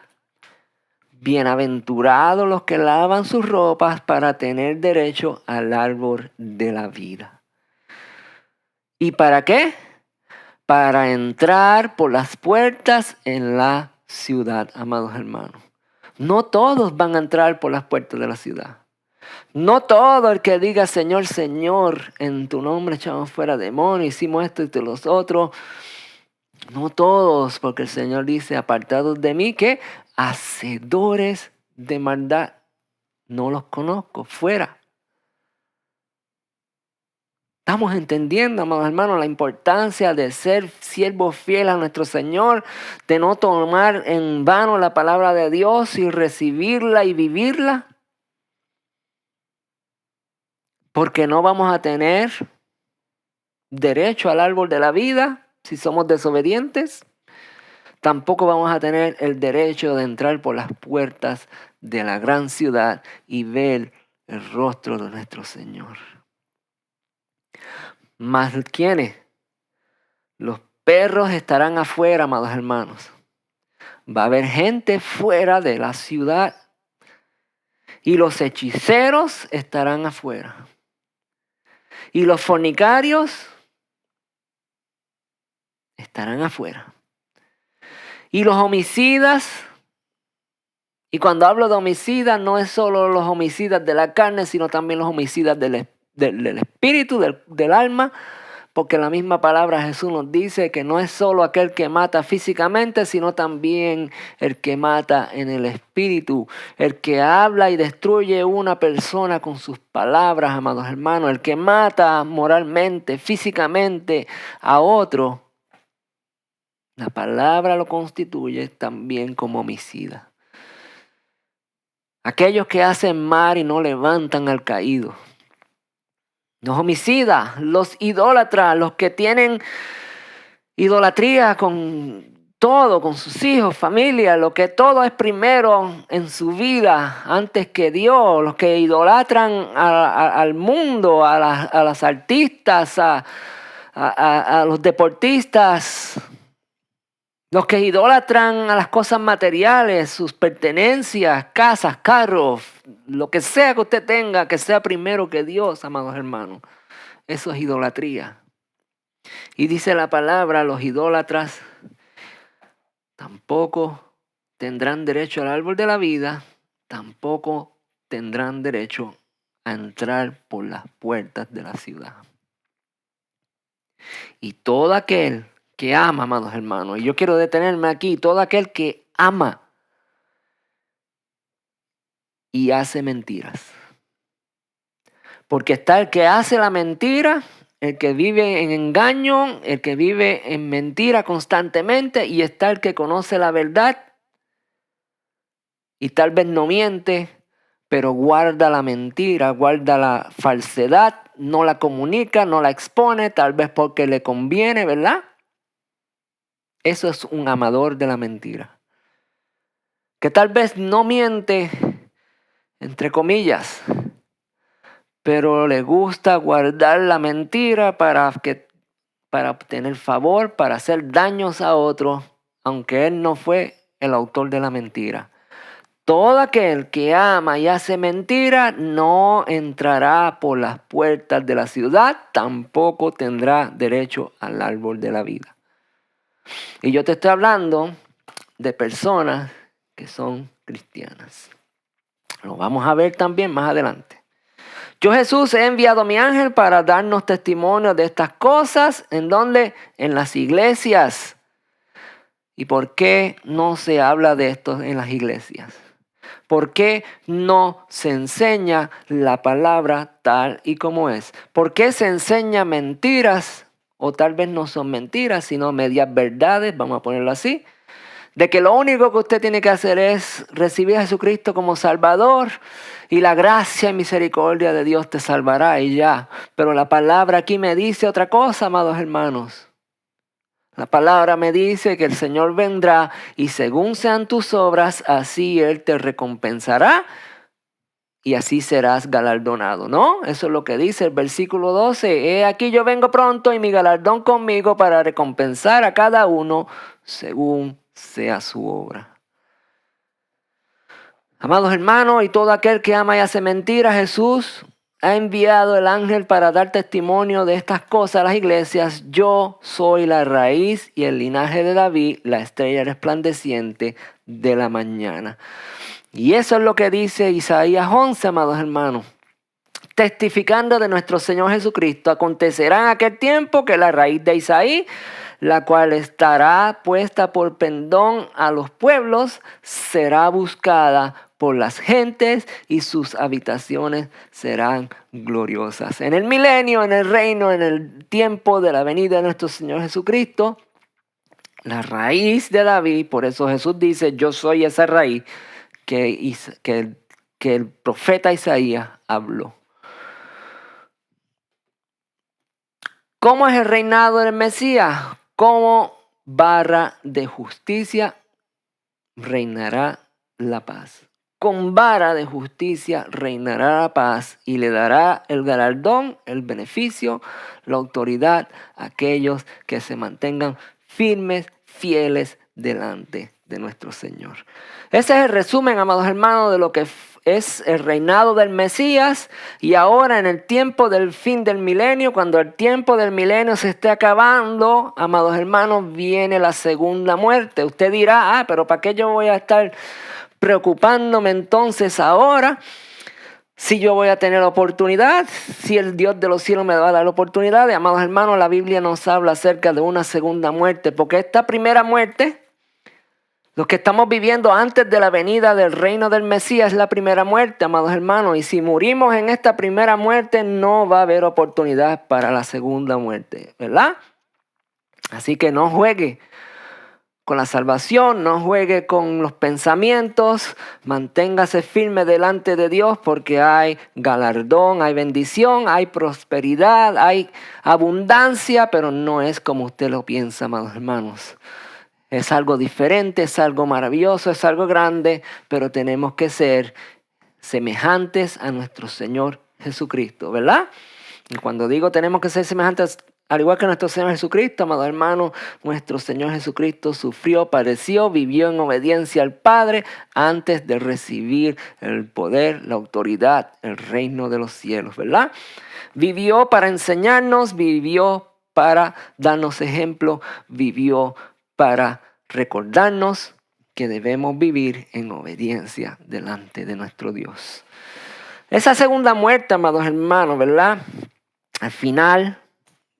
A: Bienaventurados los que lavan sus ropas para tener derecho al árbol de la vida. ¿Y para qué? Para entrar por las puertas en la ciudad, amados hermanos. No todos van a entrar por las puertas de la ciudad. No todo el que diga Señor, Señor, en tu nombre echamos fuera demonios, hicimos esto y los otros. No todos, porque el Señor dice, apartados de mí, que hacedores de maldad. No los conozco, fuera. Estamos entendiendo, amados hermanos, la importancia de ser siervos fieles a nuestro Señor, de no tomar en vano la palabra de Dios y recibirla y vivirla. Porque no vamos a tener derecho al árbol de la vida si somos desobedientes. Tampoco vamos a tener el derecho de entrar por las puertas de la gran ciudad y ver el rostro de nuestro Señor. ¿Más quiénes? Los perros estarán afuera, amados hermanos. Va a haber gente fuera de la ciudad. Y los hechiceros estarán afuera. Y los fornicarios estarán afuera. Y los homicidas. Y cuando hablo de homicidas, no es solo los homicidas de la carne, sino también los homicidas del espíritu, del alma. Porque la misma palabra Jesús nos dice que no es solo aquel que mata físicamente, sino también el que mata en el espíritu. El que habla y destruye una persona con sus palabras, amados hermanos. El que mata moralmente, físicamente a otro. La palabra lo constituye también como homicida. Aquellos que hacen mal y no levantan al caído. Los homicidas, los idólatras, los que tienen idolatría con todo, con sus hijos, familia, lo que todo es primero en su vida antes que Dios, los que idolatran al mundo, a las artistas, a los deportistas, Los que idolatran a las cosas materiales, sus pertenencias, casas, carros, lo que sea que usted tenga, que sea primero que Dios, amados hermanos. Eso es idolatría. Y dice la palabra, los idólatras tampoco tendrán derecho al árbol de la vida, tampoco tendrán derecho a entrar por las puertas de la ciudad. Y todo aquel que ama, amados hermanos, y yo quiero detenerme aquí, todo aquel que ama y hace mentiras. Porque está el que hace la mentira, el que vive en engaño, el que vive en mentira constantemente, y está el que conoce la verdad y tal vez no miente, pero guarda la mentira, guarda la falsedad, no la comunica, no la expone, tal vez porque le conviene, ¿verdad? Eso es un amador de la mentira. Que tal vez no miente, entre comillas, pero le gusta guardar la mentira para obtener favor, para hacer daños a otros, aunque él no fue el autor de la mentira. Todo aquel que ama y hace mentira no entrará por las puertas de la ciudad, tampoco tendrá derecho al árbol de la vida. Y yo te estoy hablando de personas que son cristianas. Lo vamos a ver también más adelante. Yo, Jesús, he enviado a mi ángel para darnos testimonio de estas cosas. ¿En dónde? En las iglesias. ¿Y por qué no se habla de esto en las iglesias? ¿Por qué no se enseña la palabra tal y como es? ¿Por qué se enseña mentiras? O tal vez no son mentiras, sino medias verdades, vamos a ponerlo así. De que lo único que usted tiene que hacer es recibir a Jesucristo como Salvador y la gracia y misericordia de Dios te salvará y ya. Pero la palabra aquí me dice otra cosa, amados hermanos. La palabra me dice que el Señor vendrá y según sean tus obras, así Él te recompensará y así serás galardonado, ¿no? Eso es lo que dice el versículo 12. He aquí yo vengo pronto y mi galardón conmigo para recompensar a cada uno según sea su obra. Amados hermanos, y todo aquel que ama y hace mentira, Jesús ha enviado el ángel para dar testimonio de estas cosas a las iglesias. Yo soy la raíz y el linaje de David, la estrella resplandeciente de la mañana. Y eso es lo que dice Isaías 11, amados hermanos. Testificando de nuestro Señor Jesucristo, acontecerá en aquel tiempo que la raíz de Isaí, la cual estará puesta por pendón a los pueblos, será buscada por las gentes y sus habitaciones serán gloriosas. En el milenio, en el reino, en el tiempo de la venida de nuestro Señor Jesucristo, la raíz de David, por eso Jesús dice, yo soy esa raíz que el profeta Isaías habló. ¿Cómo es el reinado del Mesías? Como vara de justicia reinará la paz. Con vara de justicia reinará la paz y le dará el galardón, el beneficio, la autoridad a aquellos que se mantengan firmes, fieles delante de nuestro Señor. Ese es el resumen, amados hermanos, de lo que es el reinado del Mesías. Y ahora en el tiempo del fin del milenio, cuando el tiempo del milenio se esté acabando, amados hermanos, viene la segunda muerte. Usted dirá, pero ¿para qué yo voy a estar preocupándome entonces ahora? Si yo voy a tener oportunidad, si el Dios de los cielos me va a dar la oportunidad. Amados hermanos, la Biblia nos habla acerca de una segunda muerte, porque esta primera muerte, los que estamos viviendo antes de la venida del reino del Mesías, es la primera muerte, amados hermanos. Y si morimos en esta primera muerte, no va a haber oportunidad para la segunda muerte, ¿verdad? Así que no juegue con la salvación, no juegue con los pensamientos, manténgase firme delante de Dios porque hay galardón, hay bendición, hay prosperidad, hay abundancia, pero no es como usted lo piensa, amados hermanos. Es algo diferente, es algo maravilloso, es algo grande, pero tenemos que ser semejantes a nuestro Señor Jesucristo, ¿verdad? Y cuando digo tenemos que ser semejantes Al igual que nuestro Señor Jesucristo, amado hermano, nuestro Señor Jesucristo sufrió, padeció, vivió en obediencia al Padre antes de recibir el poder, la autoridad, el reino de los cielos, ¿verdad? Vivió para enseñarnos, vivió para darnos ejemplo, vivió para recordarnos que debemos vivir en obediencia delante de nuestro Dios. Esa segunda muerte, amados hermanos, ¿verdad? Al final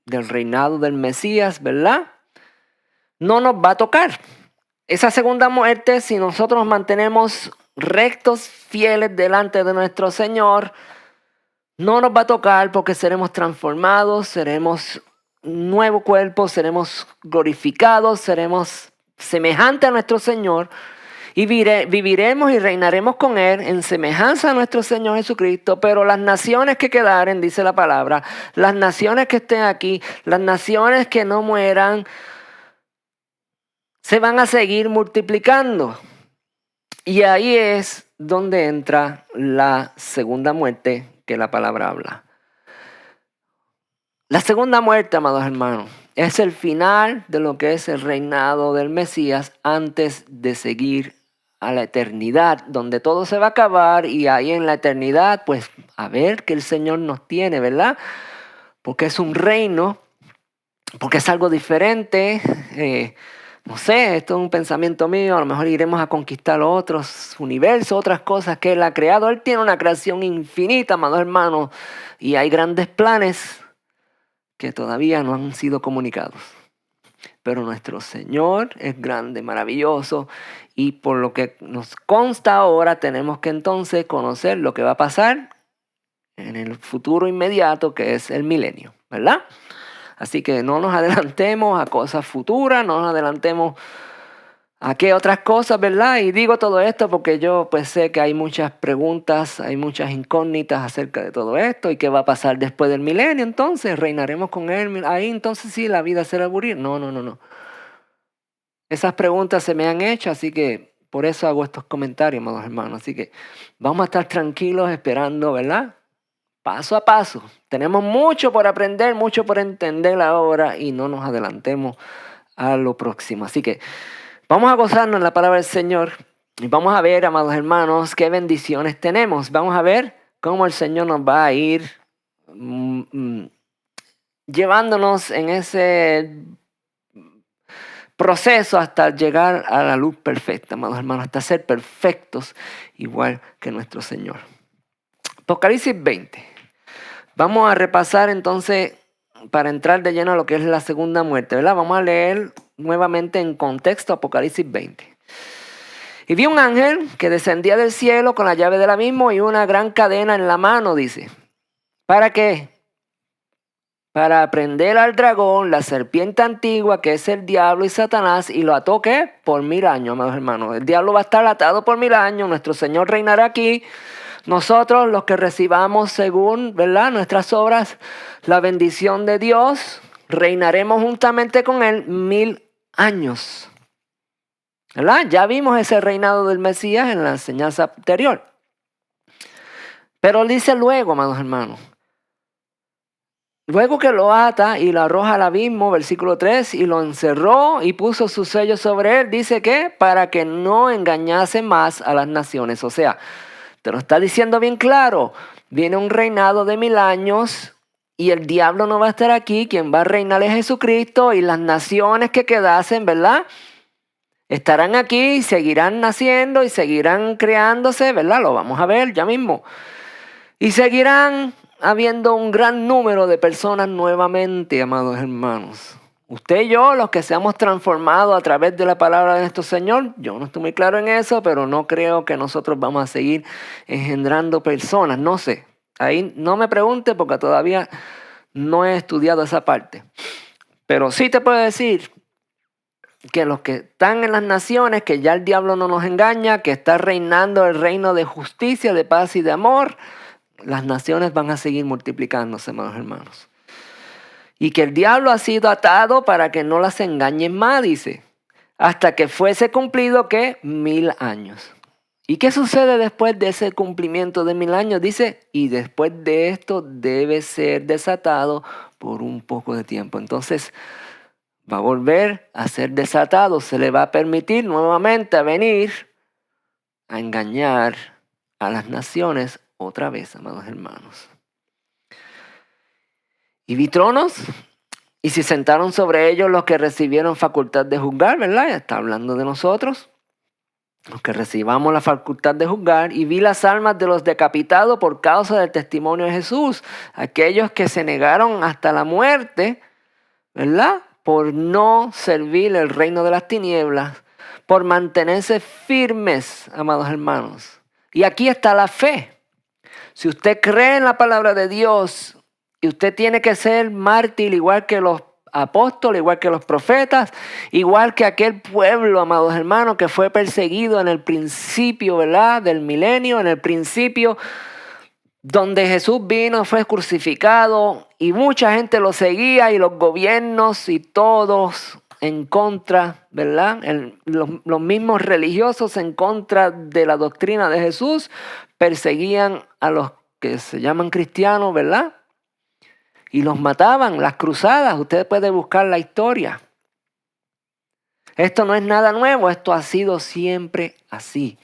A: del reinado del Mesías, ¿verdad? No nos va a tocar. Esa segunda muerte, si nosotros nos mantenemos rectos, fieles delante de nuestro Señor, no nos va a tocar porque seremos transformados, seremos un nuevo cuerpo, seremos glorificados, seremos semejantes a nuestro Señor y viviremos y reinaremos con Él en semejanza a nuestro Señor Jesucristo. Pero las naciones que quedaren, dice la palabra, las naciones que estén aquí, las naciones que no mueran, se van a seguir multiplicando. Y ahí es donde entra la segunda muerte que la palabra habla. La segunda muerte, amados hermanos, es el final de lo que es el reinado del Mesías antes de seguir a la eternidad, donde todo se va a acabar y ahí en la eternidad, pues a ver qué el Señor nos tiene, ¿verdad? Porque es un reino, porque es algo diferente. No sé, esto es un pensamiento mío, a lo mejor iremos a conquistar otros universos, otras cosas que Él ha creado. Él tiene una creación infinita, amados hermanos, y hay grandes planes que todavía no han sido comunicados. Pero nuestro Señor es grande, maravilloso, y por lo que nos consta ahora tenemos que entonces conocer lo que va a pasar en el futuro inmediato, que es el milenio, ¿verdad? Así que no nos adelantemos a cosas futuras, no nos adelantemos a qué otras cosas, ¿verdad? Y digo todo esto porque yo pues sé que hay muchas preguntas, hay muchas incógnitas acerca de todo esto y qué va a pasar después del milenio. Entonces, ¿reinaremos con Él? Ahí entonces sí, la vida será aburrida. No. Esas preguntas se me han hecho, así que por eso hago estos comentarios, amados hermanos. Así que vamos a estar tranquilos esperando, ¿verdad? Paso a paso. Tenemos mucho por aprender, mucho por entender ahora y no nos adelantemos a lo próximo. Así que vamos a gozarnos en la palabra del Señor y vamos a ver, amados hermanos, qué bendiciones tenemos. Vamos a ver cómo el Señor nos va a ir llevándonos en ese proceso hasta llegar a la luz perfecta, amados hermanos, hasta ser perfectos igual que nuestro Señor. Apocalipsis 20. Vamos a repasar entonces para entrar de lleno a lo que es la segunda muerte, ¿verdad? Vamos a leer nuevamente en contexto Apocalipsis 20. Y vi un ángel que descendía del cielo con la llave del abismo y una gran cadena en la mano, dice. ¿Para qué? Para prender al dragón, la serpiente antigua, que es el diablo y Satanás, y lo ató, ¿qué? Por 1000 años, amados hermanos. El diablo va a estar atado por 1000 años, nuestro Señor reinará aquí. Nosotros, los que recibamos según, ¿verdad?, nuestras obras, la bendición de Dios, reinaremos juntamente con Él 1000 años. ¿Verdad? Ya vimos ese reinado del Mesías en la enseñanza anterior. Pero dice luego, amados hermanos, luego que lo ata y lo arroja al abismo, versículo 3, y lo encerró y puso su sello sobre él, dice que para que no engañase más a las naciones. O sea, te lo está diciendo bien claro, viene un reinado de 1000 años y el diablo no va a estar aquí, quien va a reinar es Jesucristo y las naciones que quedasen, ¿verdad?, estarán aquí y seguirán naciendo y seguirán creándose, ¿verdad? Lo vamos a ver ya mismo. Y seguirán habiendo un gran número de personas nuevamente, amados hermanos. Usted y yo, los que seamos transformados a través de la palabra de nuestro Señor, yo no estoy muy claro en eso, pero no creo que nosotros vamos a seguir engendrando personas, no sé. Ahí no me pregunte porque todavía no he estudiado esa parte. Pero sí te puedo decir que los que están en las naciones, que ya el diablo no nos engaña, que está reinando el reino de justicia, de paz y de amor, las naciones van a seguir multiplicándose, amados hermanos. Y que el diablo ha sido atado para que no las engañen más, dice, hasta que fuese cumplido, ¿qué? 1000 años. ¿Y qué sucede después de ese cumplimiento de 1000 años? Dice, y después de esto debe ser desatado por un poco de tiempo. Entonces va a volver a ser desatado. Se le va a permitir nuevamente a venir a engañar a las naciones otra vez, amados hermanos. Y vi tronos, y se sentaron sobre ellos los que recibieron facultad de juzgar, ¿verdad? Ya está hablando de nosotros. Los que recibamos la facultad de juzgar, y vi las almas de los decapitados por causa del testimonio de Jesús, aquellos que se negaron hasta la muerte, ¿verdad? Por no servir el reino de las tinieblas, por mantenerse firmes, amados hermanos. Y aquí está la fe. Si usted cree en la palabra de Dios, y usted tiene que ser mártir igual que los apóstoles, igual que los profetas, igual que aquel pueblo, amados hermanos, que fue perseguido en el principio, ¿verdad?, del milenio, en el principio donde Jesús vino, fue crucificado y mucha gente lo seguía y los gobiernos y todos en contra, ¿verdad? Los mismos religiosos en contra de la doctrina de Jesús perseguían a los que se llaman cristianos, ¿verdad? Y los mataban, las cruzadas. Usted puede buscar la historia. Esto no es nada nuevo, esto ha sido siempre así.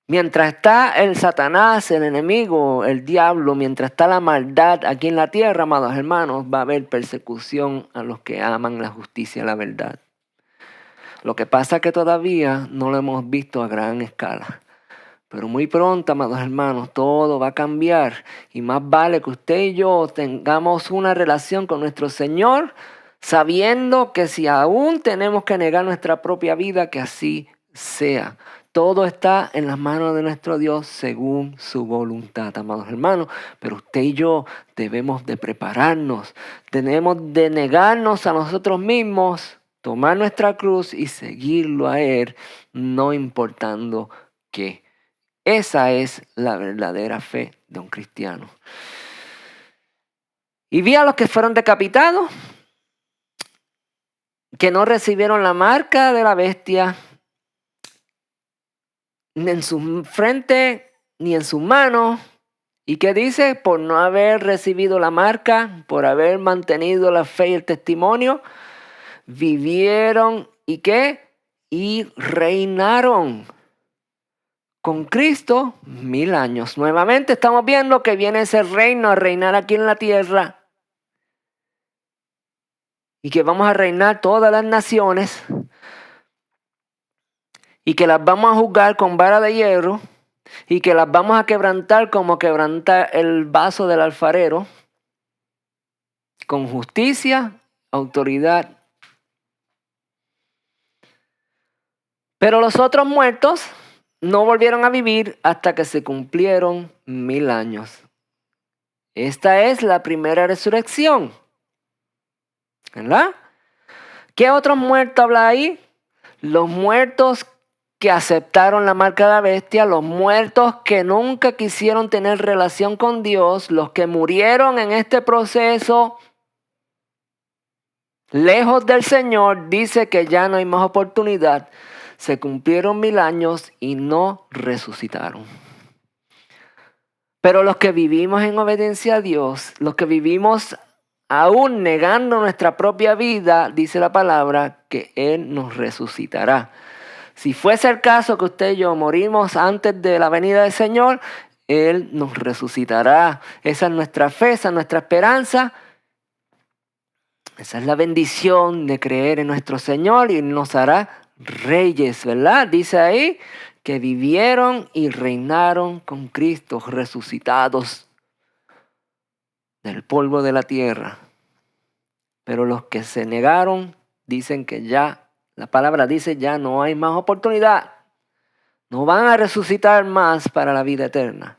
A: Mientras está el Satanás, el enemigo, el diablo, mientras está la maldad aquí en la tierra, amados hermanos, va a haber persecución a los que aman la justicia y la verdad. Lo que pasa es que todavía no lo hemos visto a gran escala. Pero muy pronto, amados hermanos, todo va a cambiar. Y más vale que usted y yo tengamos una relación con nuestro Señor, sabiendo que si aún tenemos que negar nuestra propia vida, que así sea. Todo está en las manos de nuestro Dios según su voluntad, amados hermanos. Pero usted y yo debemos de prepararnos. Tenemos de negarnos a nosotros mismos, tomar nuestra cruz y seguirlo a Él, no importando qué. Esa es la verdadera fe de un cristiano. Y vi a los que fueron decapitados, que no recibieron la marca de la bestia, ni en su frente, ni en sus manos. ¿Y qué dice? Por no haber recibido la marca, por haber mantenido la fe y el testimonio, vivieron, ¿y qué? Y reinaron con Cristo 1000 años. Nuevamente estamos viendo que viene ese reino a reinar aquí en la tierra. Y que vamos a reinar todas las naciones. Y que las vamos a juzgar con vara de hierro. Y que las vamos a quebrantar como quebranta el vaso del alfarero. Con justicia, autoridad. Pero los otros muertos no volvieron a vivir hasta que se cumplieron 1000 años. Esta es la primera resurrección. ¿Verdad? ¿Qué otros muertos habla ahí? Los muertos que aceptaron la marca de la bestia, los muertos que nunca quisieron tener relación con Dios, los que murieron en este proceso lejos del Señor, dice que ya no hay más oportunidad. Se cumplieron 1000 años y no resucitaron. Pero los que vivimos en obediencia a Dios, los que vivimos aún negando nuestra propia vida, dice la palabra, que Él nos resucitará. Si fuese el caso que usted y yo morimos antes de la venida del Señor, Él nos resucitará. Esa es nuestra fe, esa es nuestra esperanza. Esa es la bendición de creer en nuestro Señor y nos hará reyes, ¿verdad? Dice ahí que vivieron y reinaron con Cristo, resucitados del polvo de la tierra. Pero los que se negaron dicen que ya, la palabra dice ya no hay más oportunidad. No van a resucitar más para la vida eterna.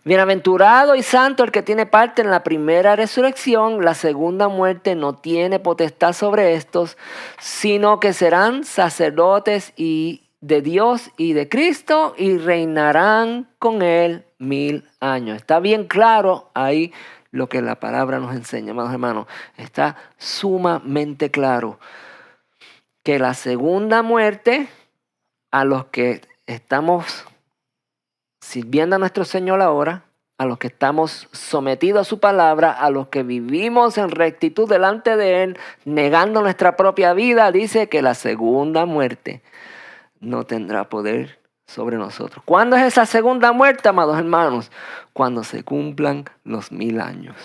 A: Bienaventurado y santo el que tiene parte en la primera resurrección. La segunda muerte no tiene potestad sobre estos, sino que serán sacerdotes y de Dios y de Cristo y reinarán con Él 1000 años. Está bien claro ahí lo que la palabra nos enseña, amados hermanos. Está sumamente claro que la segunda muerte, a los que estamos sirviendo a nuestro Señor ahora, a los que estamos sometidos a su palabra, a los que vivimos en rectitud delante de Él, negando nuestra propia vida, dice que la segunda muerte no tendrá poder sobre nosotros. ¿Cuándo es esa segunda muerte, amados hermanos? Cuando se cumplan los 1000 años.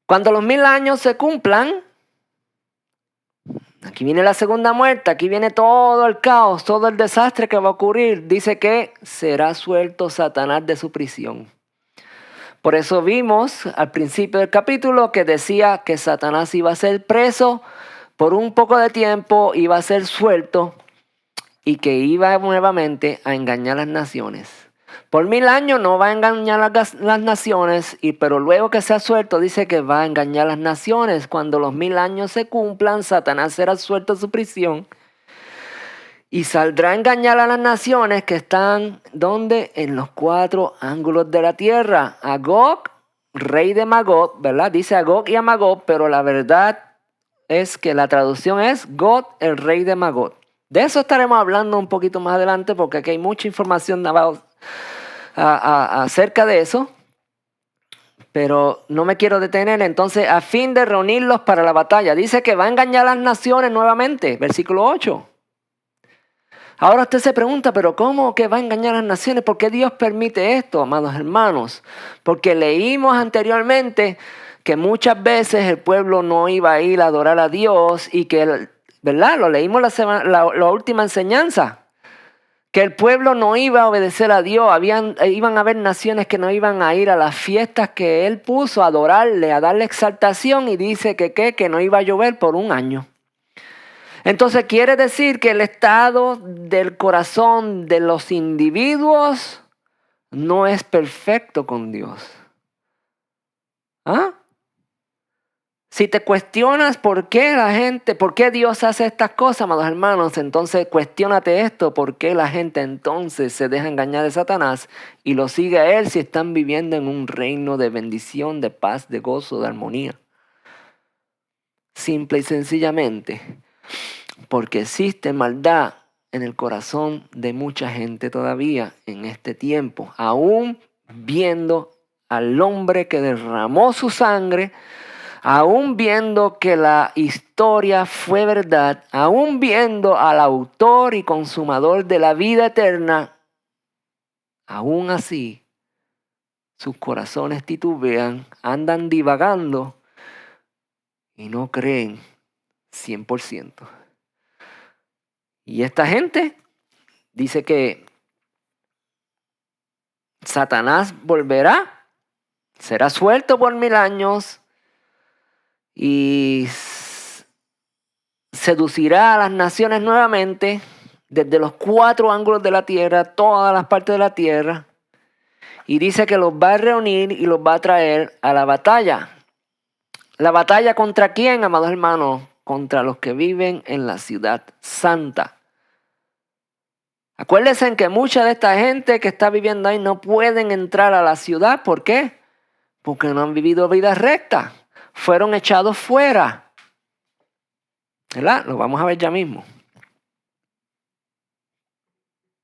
A: Cuando los 1000 años se cumplan, aquí viene la segunda muerte, aquí viene todo el caos, todo el desastre que va a ocurrir. Dice que será suelto Satanás de su prisión. Por eso vimos al principio del capítulo que decía que Satanás iba a ser preso por un poco de tiempo, iba a ser suelto y que iba nuevamente a engañar a las naciones. Por 1000 años no va a engañar a las naciones, pero luego que sea suelto dice que va a engañar a las naciones. Cuando los 1000 años se cumplan, Satanás será suelto de su prisión y saldrá a engañar a las naciones que están, ¿dónde? En los 4 ángulos de la tierra. A Gog, rey de Magog, ¿verdad? Dice a Gog y a Magog, pero la verdad es que la traducción es Gog, el rey de Magog. De eso estaremos hablando un poquito más adelante porque aquí hay mucha información acerca de eso. Pero no me quiero detener. Entonces, a fin de reunirlos para la batalla. Dice que va a engañar a las naciones nuevamente. Versículo 8. Ahora usted se pregunta, ¿pero cómo que va a engañar a las naciones? ¿Por qué Dios permite esto, amados hermanos? Porque leímos anteriormente que muchas veces el pueblo no iba a ir a adorar a Dios y que, ¿verdad? Lo leímos la última enseñanza. Que el pueblo no iba a obedecer a Dios. Iban a haber naciones que no iban a ir a las fiestas que Él puso, a adorarle, a darle exaltación. Y dice que no iba a llover por 1 año. Entonces quiere decir que el estado del corazón de los individuos no es perfecto con Dios. ¿Ah? Si te cuestionas por qué Dios hace estas cosas, amados hermanos, entonces cuestiónate esto, por qué la gente entonces se deja engañar de Satanás y lo sigue a él si están viviendo en un reino de bendición, de paz, de gozo, de armonía. Simple y sencillamente, porque existe maldad en el corazón de mucha gente todavía en este tiempo, aún viendo al hombre que derramó su sangre, aún viendo que la historia fue verdad, aún viendo al autor y consumador de la vida eterna, aún así sus corazones titubean, andan divagando y no creen 100%. Y esta gente dice que Satanás volverá, será suelto por 1000 años y seducirá a las naciones nuevamente desde los 4 ángulos de la tierra, todas las partes de la tierra. Y dice que los va a reunir y los va a traer a la batalla. ¿La batalla contra quién, amados hermanos? Contra los que viven en la ciudad santa. Acuérdense en que mucha de esta gente que está viviendo ahí no pueden entrar a la ciudad. ¿Por qué? Porque no han vivido vidas rectas. Fueron echados fuera. ¿Verdad? Lo vamos a ver ya mismo.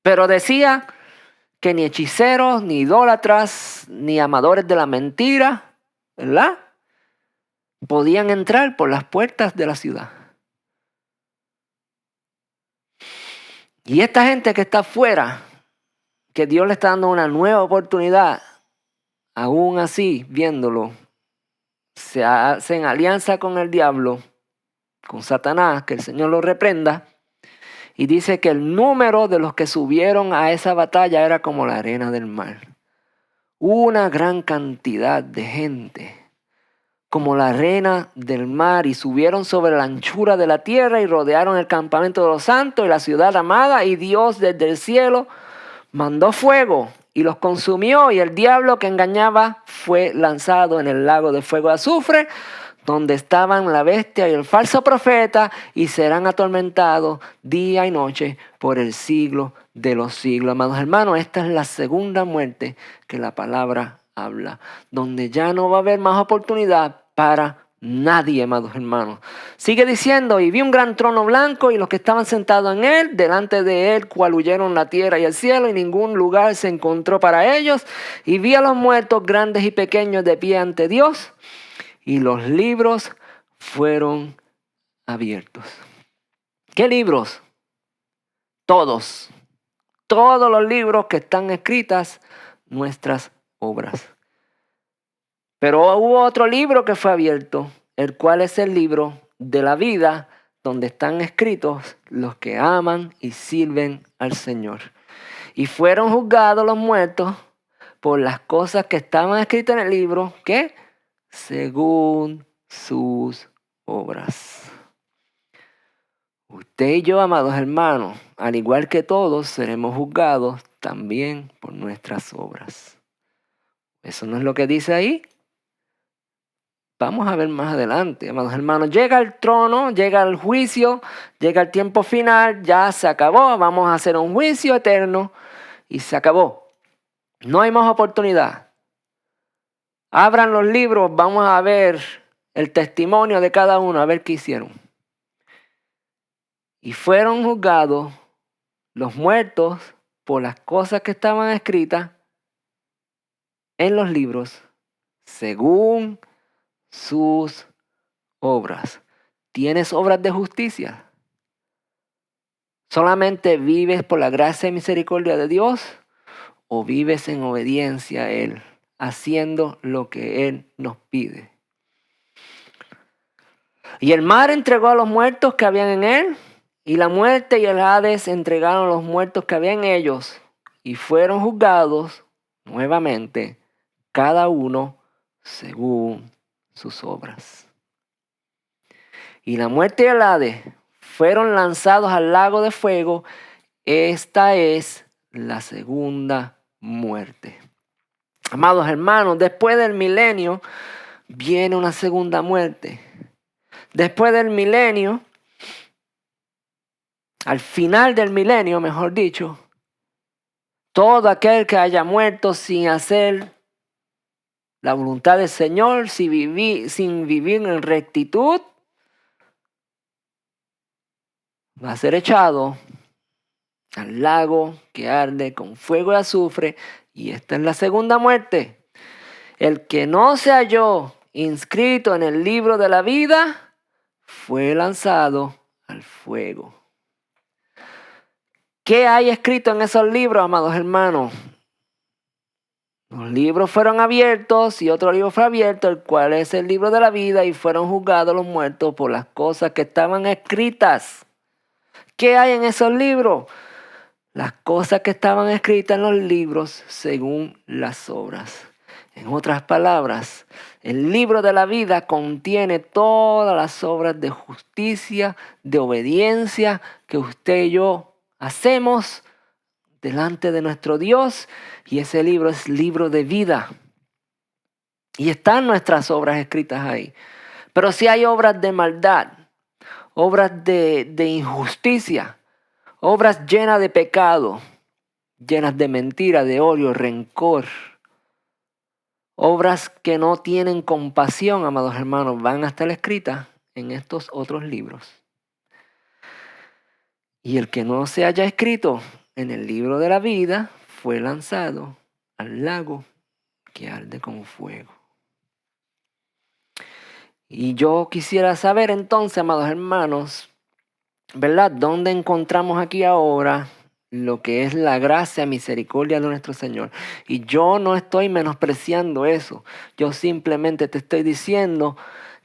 A: Pero decía que ni hechiceros, ni idólatras, ni amadores de la mentira, ¿verdad? Podían entrar por las puertas de la ciudad. Y esta gente que está afuera, que Dios le está dando una nueva oportunidad, aún así, viéndolo, se hacen alianza con el diablo, con Satanás, que el Señor lo reprenda. Y dice que el número de los que subieron a esa batalla era como la arena del mar. Una gran cantidad de gente, como la arena del mar, y subieron sobre la anchura de la tierra y rodearon el campamento de los santos y la ciudad amada. Y Dios desde el cielo mandó fuego y los consumió, y el diablo que engañaba fue lanzado en el lago de fuego de azufre, donde estaban la bestia y el falso profeta, y serán atormentados día y noche por el siglo de los siglos. Amados hermanos, esta es la segunda muerte que la palabra habla, donde ya no va a haber más oportunidad para Nadie, amados hermanos. Sigue diciendo, y vi un gran trono blanco y los que estaban sentados en él, delante de él, cual huyeron la tierra y el cielo, y ningún lugar se encontró para ellos. Y vi a los muertos grandes y pequeños de pie ante Dios, y los libros fueron abiertos. ¿Qué libros? Todos. Todos los libros que están escritas, nuestras obras. Pero hubo otro libro que fue abierto, el cual es el libro de la vida, donde están escritos los que aman y sirven al Señor. Y fueron juzgados los muertos por las cosas que estaban escritas en el libro, que según sus obras. Usted y yo, amados hermanos, al igual que todos, seremos juzgados también por nuestras obras. ¿Eso no es lo que dice ahí? Vamos a ver más adelante, amados hermanos. Llega el trono, llega el juicio, llega el tiempo final, ya se acabó. Vamos a hacer un juicio eterno y se acabó. No hay más oportunidad. Abran los libros, vamos a ver el testimonio de cada uno, a ver qué hicieron. Y fueron juzgados los muertos por las cosas que estaban escritas en los libros, según sus obras. ¿Tienes obras de justicia? ¿Solamente vives por la gracia y misericordia de Dios o vives en obediencia a Él, haciendo lo que Él nos pide? Y el mar entregó a los muertos que habían en él, y la muerte y el Hades entregaron a los muertos que había en ellos, y fueron juzgados nuevamente, cada uno según sus obras. Y la muerte y el Hades fueron lanzados al lago de fuego. Esta es la segunda muerte. Amados hermanos, después del milenio viene una segunda muerte. Después del milenio, al final del milenio, mejor dicho, todo aquel que haya muerto sin hacer la voluntad del Señor, sin vivir en rectitud, va a ser echado al lago que arde con fuego y azufre, y esta es la segunda muerte. El que no se halló inscrito en el libro de la vida fue lanzado al fuego. ¿Qué hay escrito en esos libros, amados hermanos? Los libros fueron abiertos y otro libro fue abierto, el cual es el libro de la vida, y fueron juzgados los muertos por las cosas que estaban escritas. ¿Qué hay en esos libros? Las cosas que estaban escritas en los libros según las obras. En otras palabras, el libro de la vida contiene todas las obras de justicia, de obediencia que usted y yo hacemos delante de nuestro Dios, y ese libro es libro de vida. Y están nuestras obras escritas ahí. Pero si hay obras de maldad, obras de injusticia, obras llenas de pecado, llenas de mentira, de odio, rencor, obras que no tienen compasión, amados hermanos, van a estar escritas en estos otros libros. Y el que no se haya escrito en el libro de la vida fue lanzado al lago que arde con fuego. Y yo quisiera saber entonces, amados hermanos, ¿verdad? ¿Dónde encontramos aquí ahora lo que es la gracia y misericordia de nuestro Señor? Y yo no estoy menospreciando eso. Yo simplemente te estoy diciendo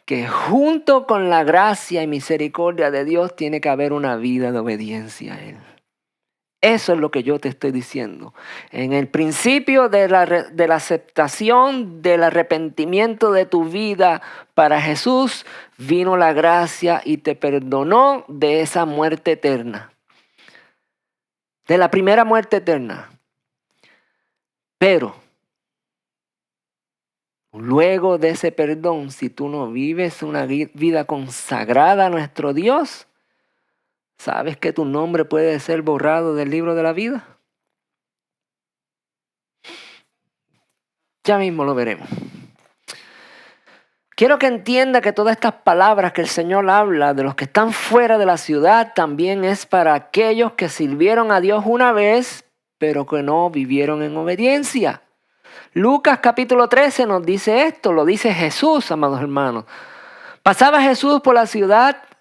A: que junto con la gracia y misericordia de Dios tiene que haber una vida de obediencia a Él. Eso es lo que yo te estoy diciendo. En el principio de la aceptación, del arrepentimiento de tu vida para Jesús, vino la gracia y te perdonó de esa muerte eterna. De la primera muerte eterna. Pero luego de ese perdón, si tú no vives una vida consagrada a nuestro Dios, ¿sabes que tu nombre puede ser borrado del libro de la vida? Ya mismo lo veremos. Quiero que entienda que todas estas palabras que el Señor habla de los que están fuera de la ciudad también es para aquellos que sirvieron a Dios una vez, pero que no vivieron en obediencia. Lucas capítulo 13 nos dice esto, lo dice Jesús, amados hermanos. Pasaba Jesús por ciudades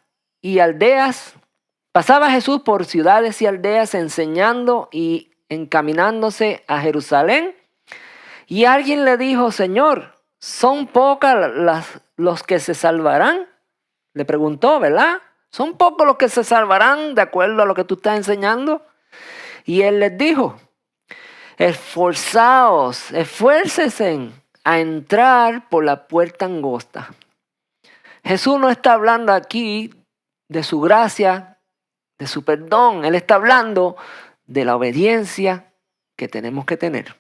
A: y aldeas enseñando y encaminándose a Jerusalén. Y alguien le dijo, Señor, ¿son pocas los que se salvarán? Le preguntó, ¿verdad? ¿Son pocos los que se salvarán de acuerdo a lo que tú estás enseñando? Y él les dijo, esfuércense a entrar por la puerta angosta. Jesús no está hablando aquí de su gracia, de su perdón. Él está hablando de la obediencia que tenemos que tener.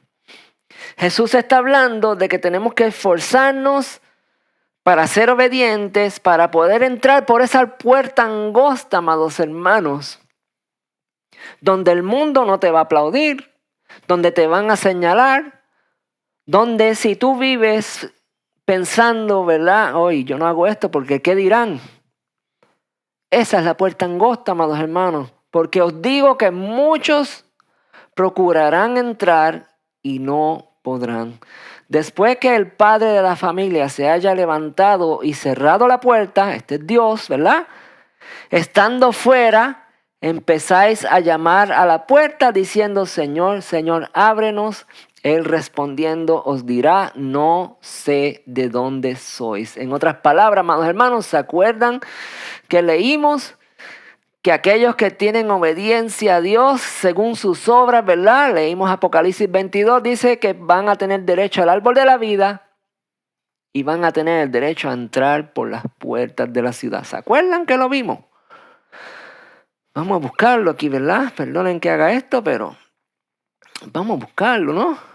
A: Jesús está hablando de que tenemos que esforzarnos para ser obedientes, para poder entrar por esa puerta angosta, amados hermanos, donde el mundo no te va a aplaudir, donde te van a señalar, donde si tú vives pensando, ¿verdad? Hoy yo no hago esto porque ¿qué dirán? Esa es la puerta angosta, amados hermanos, porque os digo que muchos procurarán entrar y no podrán. Después que el padre de la familia se haya levantado y cerrado la puerta, este es Dios, ¿verdad? Estando fuera, empezáis a llamar a la puerta diciendo, Señor, Señor, ábrenos. Él respondiendo os dirá, no sé de dónde sois. En otras palabras, amados hermanos, ¿se acuerdan que leímos que aquellos que tienen obediencia a Dios según sus obras, ¿verdad? Leímos Apocalipsis 22, dice que van a tener derecho al árbol de la vida y van a tener el derecho a entrar por las puertas de la ciudad. ¿Se acuerdan que lo vimos? Vamos a buscarlo aquí, ¿verdad? Perdonen que haga esto, pero vamos a buscarlo, ¿no?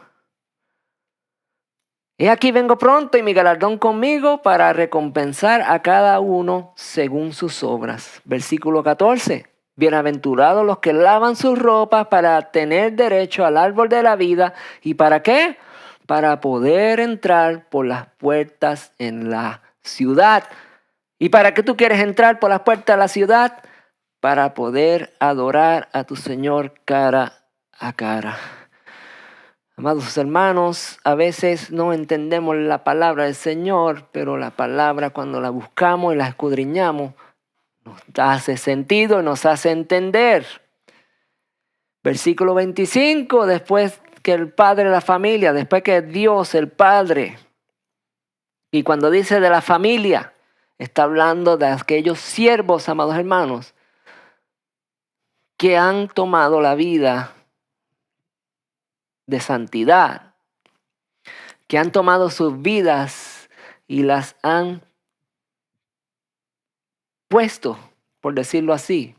A: He aquí vengo pronto y mi galardón conmigo para recompensar a cada uno según sus obras. Versículo 14. Bienaventurados los que lavan sus ropas para tener derecho al árbol de la vida. ¿Y para qué? Para poder entrar por las puertas en la ciudad. ¿Y para qué tú quieres entrar por las puertas de la ciudad? Para poder adorar a tu Señor cara a cara. Amados hermanos, a veces no entendemos la palabra del Señor, pero la palabra cuando la buscamos y la escudriñamos, nos hace sentido y nos hace entender. Versículo 25, después que el padre de la familia, después que Dios, el Padre, y cuando dice de la familia, está hablando de aquellos siervos, amados hermanos, que han tomado la vida de santidad, que han tomado sus vidas y las han puesto, por decirlo así,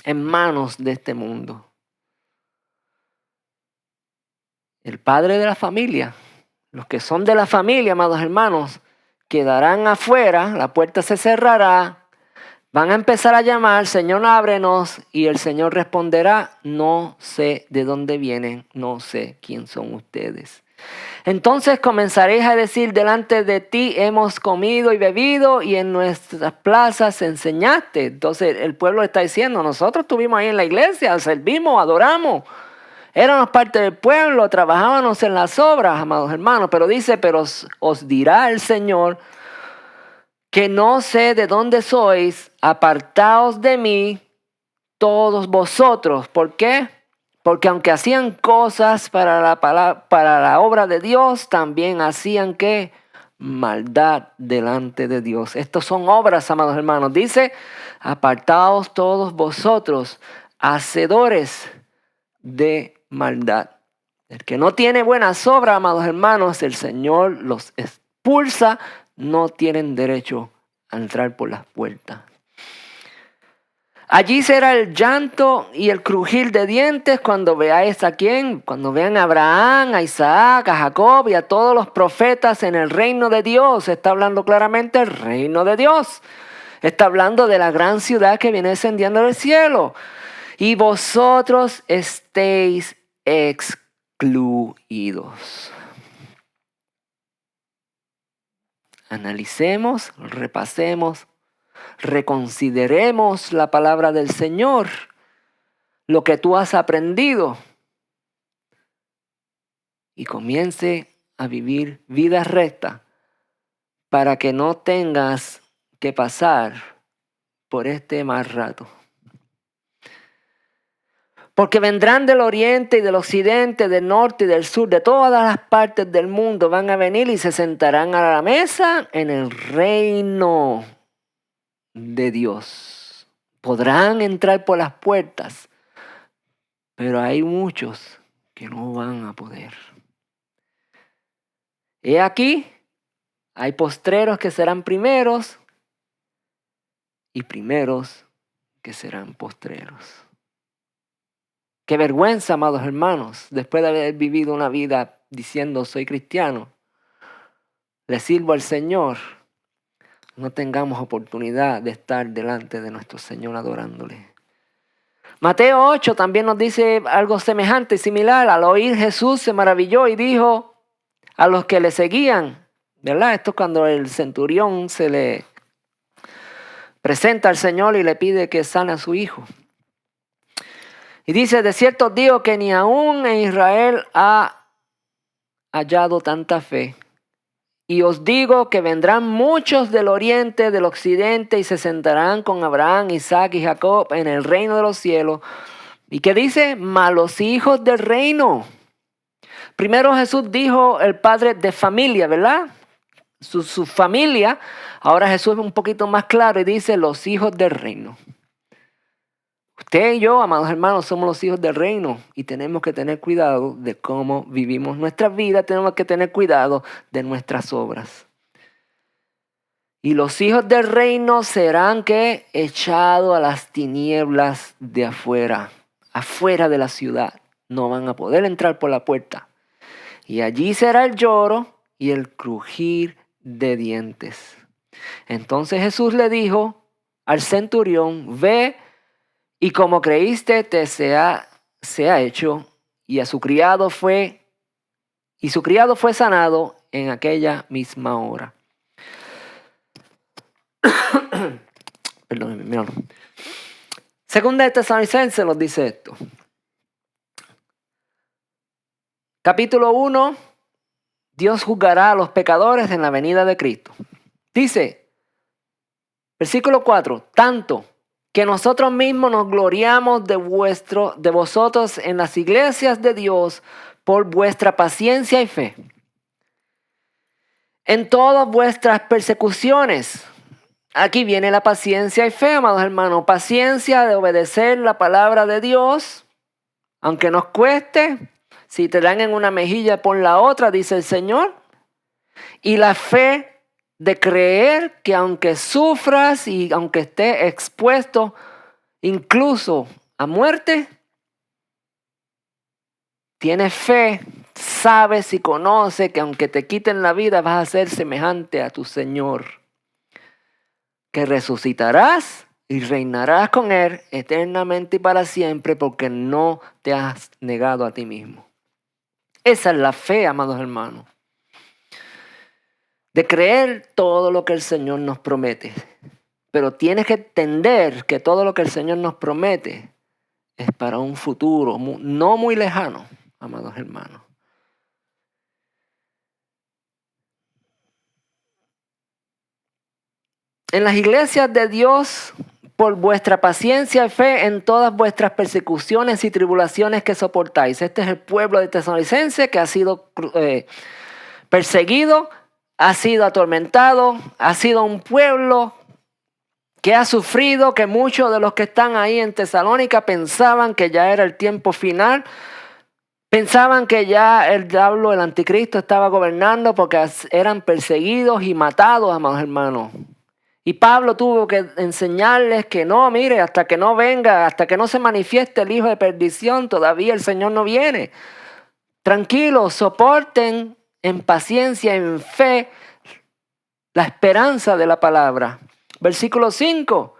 A: en manos de este mundo. El padre de la familia, los que son de la familia, amados hermanos, quedarán afuera, la puerta se cerrará, van a empezar a llamar, Señor, ábrenos, y el Señor responderá, no sé de dónde vienen, no sé quién son ustedes. Entonces comenzaréis a decir, delante de ti hemos comido y bebido y en nuestras plazas enseñaste. Entonces el pueblo está diciendo, nosotros estuvimos ahí en la iglesia, servimos, adoramos. Éramos parte del pueblo, trabajábamos en las obras, amados hermanos. Pero dice, pero os dirá el Señor que no sé de dónde sois, apartaos de mí todos vosotros. ¿Por qué? Porque aunque hacían cosas para la obra de Dios, también hacían ¿qué? Maldad delante de Dios. Estas son obras, amados hermanos. Dice, apartaos todos vosotros, hacedores de maldad. El que no tiene buenas obras, amados hermanos, el Señor los expulsa, no tienen derecho a entrar por las puertas. Allí será el llanto y el crujir de dientes cuando veáis a quién, cuando vean a Abraham, a Isaac, a Jacob y a todos los profetas en el reino de Dios. Está hablando claramente del reino de Dios. Está hablando de la gran ciudad que viene descendiendo del cielo. Y vosotros estéis excluidos. analicemos, repasemos, reconsideremos la palabra del Señor, lo que tú has aprendido, y comience a vivir vida recta para que no tengas que pasar por este mal rato. Porque vendrán del oriente y del occidente, del norte y del sur, de todas las partes del mundo van a venir y se sentarán a la mesa en el reino de Dios. Podrán entrar por las puertas, pero hay muchos que no van a poder. He aquí, hay postreros que serán primeros y primeros que serán postreros. Qué vergüenza, amados hermanos, después de haber vivido una vida diciendo soy cristiano, le sirvo al Señor, no tengamos oportunidad de estar delante de nuestro Señor adorándole. Mateo 8 también nos dice algo semejante y similar. Al oír Jesús se maravilló y dijo a los que le seguían, ¿verdad? Esto es cuando el centurión se le presenta al Señor y le pide que sane a su hijo. Y dice, de cierto os digo que ni aún en Israel ha hallado tanta fe. Y os digo que vendrán muchos del oriente, del occidente, y se sentarán con Abraham, Isaac y Jacob en el reino de los cielos. ¿Y qué dice? Malos hijos del reino. Primero Jesús dijo el padre de familia, ¿verdad? Su familia. Ahora Jesús es un poquito más claro y dice los hijos del reino. Usted y yo, amados hermanos, somos los hijos del reino y tenemos que tener cuidado de cómo vivimos nuestra vida, tenemos que tener cuidado de nuestras obras. Y los hijos del reino serán ¿qué? Echados a las tinieblas de afuera de la ciudad. No van a poder entrar por la puerta. Y allí será el lloro y el crujir de dientes. Entonces Jesús le dijo al centurión, ve, y como creíste, se ha hecho, y su criado fue sanado en aquella misma hora. Perdónenme, míralo. Segunda de Tesalonicenses nos dice esto. Capítulo 1, Dios juzgará a los pecadores en la venida de Cristo. Dice, versículo 4, tanto que nosotros mismos nos gloriamos de vosotros en las iglesias de Dios por vuestra paciencia y fe. En todas vuestras persecuciones. Aquí viene la paciencia y fe, amados hermanos. Paciencia de obedecer la palabra de Dios, aunque nos cueste. Si te dan en una mejilla, pon la otra, dice el Señor. Y la fe de creer que aunque sufras y aunque estés expuesto incluso a muerte, tienes fe, sabes y conoces que aunque te quiten la vida vas a ser semejante a tu Señor, que resucitarás y reinarás con Él eternamente y para siempre porque no te has negado a ti mismo. Esa es la fe, amados hermanos. De creer todo lo que el Señor nos promete. Pero tienes que entender que todo lo que el Señor nos promete es para un futuro no muy lejano, amados hermanos. En las iglesias de Dios, por vuestra paciencia y fe en todas vuestras persecuciones y tribulaciones que soportáis. Este es el pueblo de Tesalonicenses que ha sido perseguido, ha sido atormentado, ha sido un pueblo que ha sufrido, que muchos de los que están ahí en Tesalónica pensaban que ya era el tiempo final, pensaban que ya el diablo, el anticristo estaba gobernando porque eran perseguidos y matados, amados hermanos. Y Pablo tuvo que enseñarles que no, mire, hasta que no venga, hasta que no se manifieste el hijo de perdición, todavía el Señor no viene. Tranquilos, soporten en paciencia, en fe, la esperanza de la palabra. Versículo 5.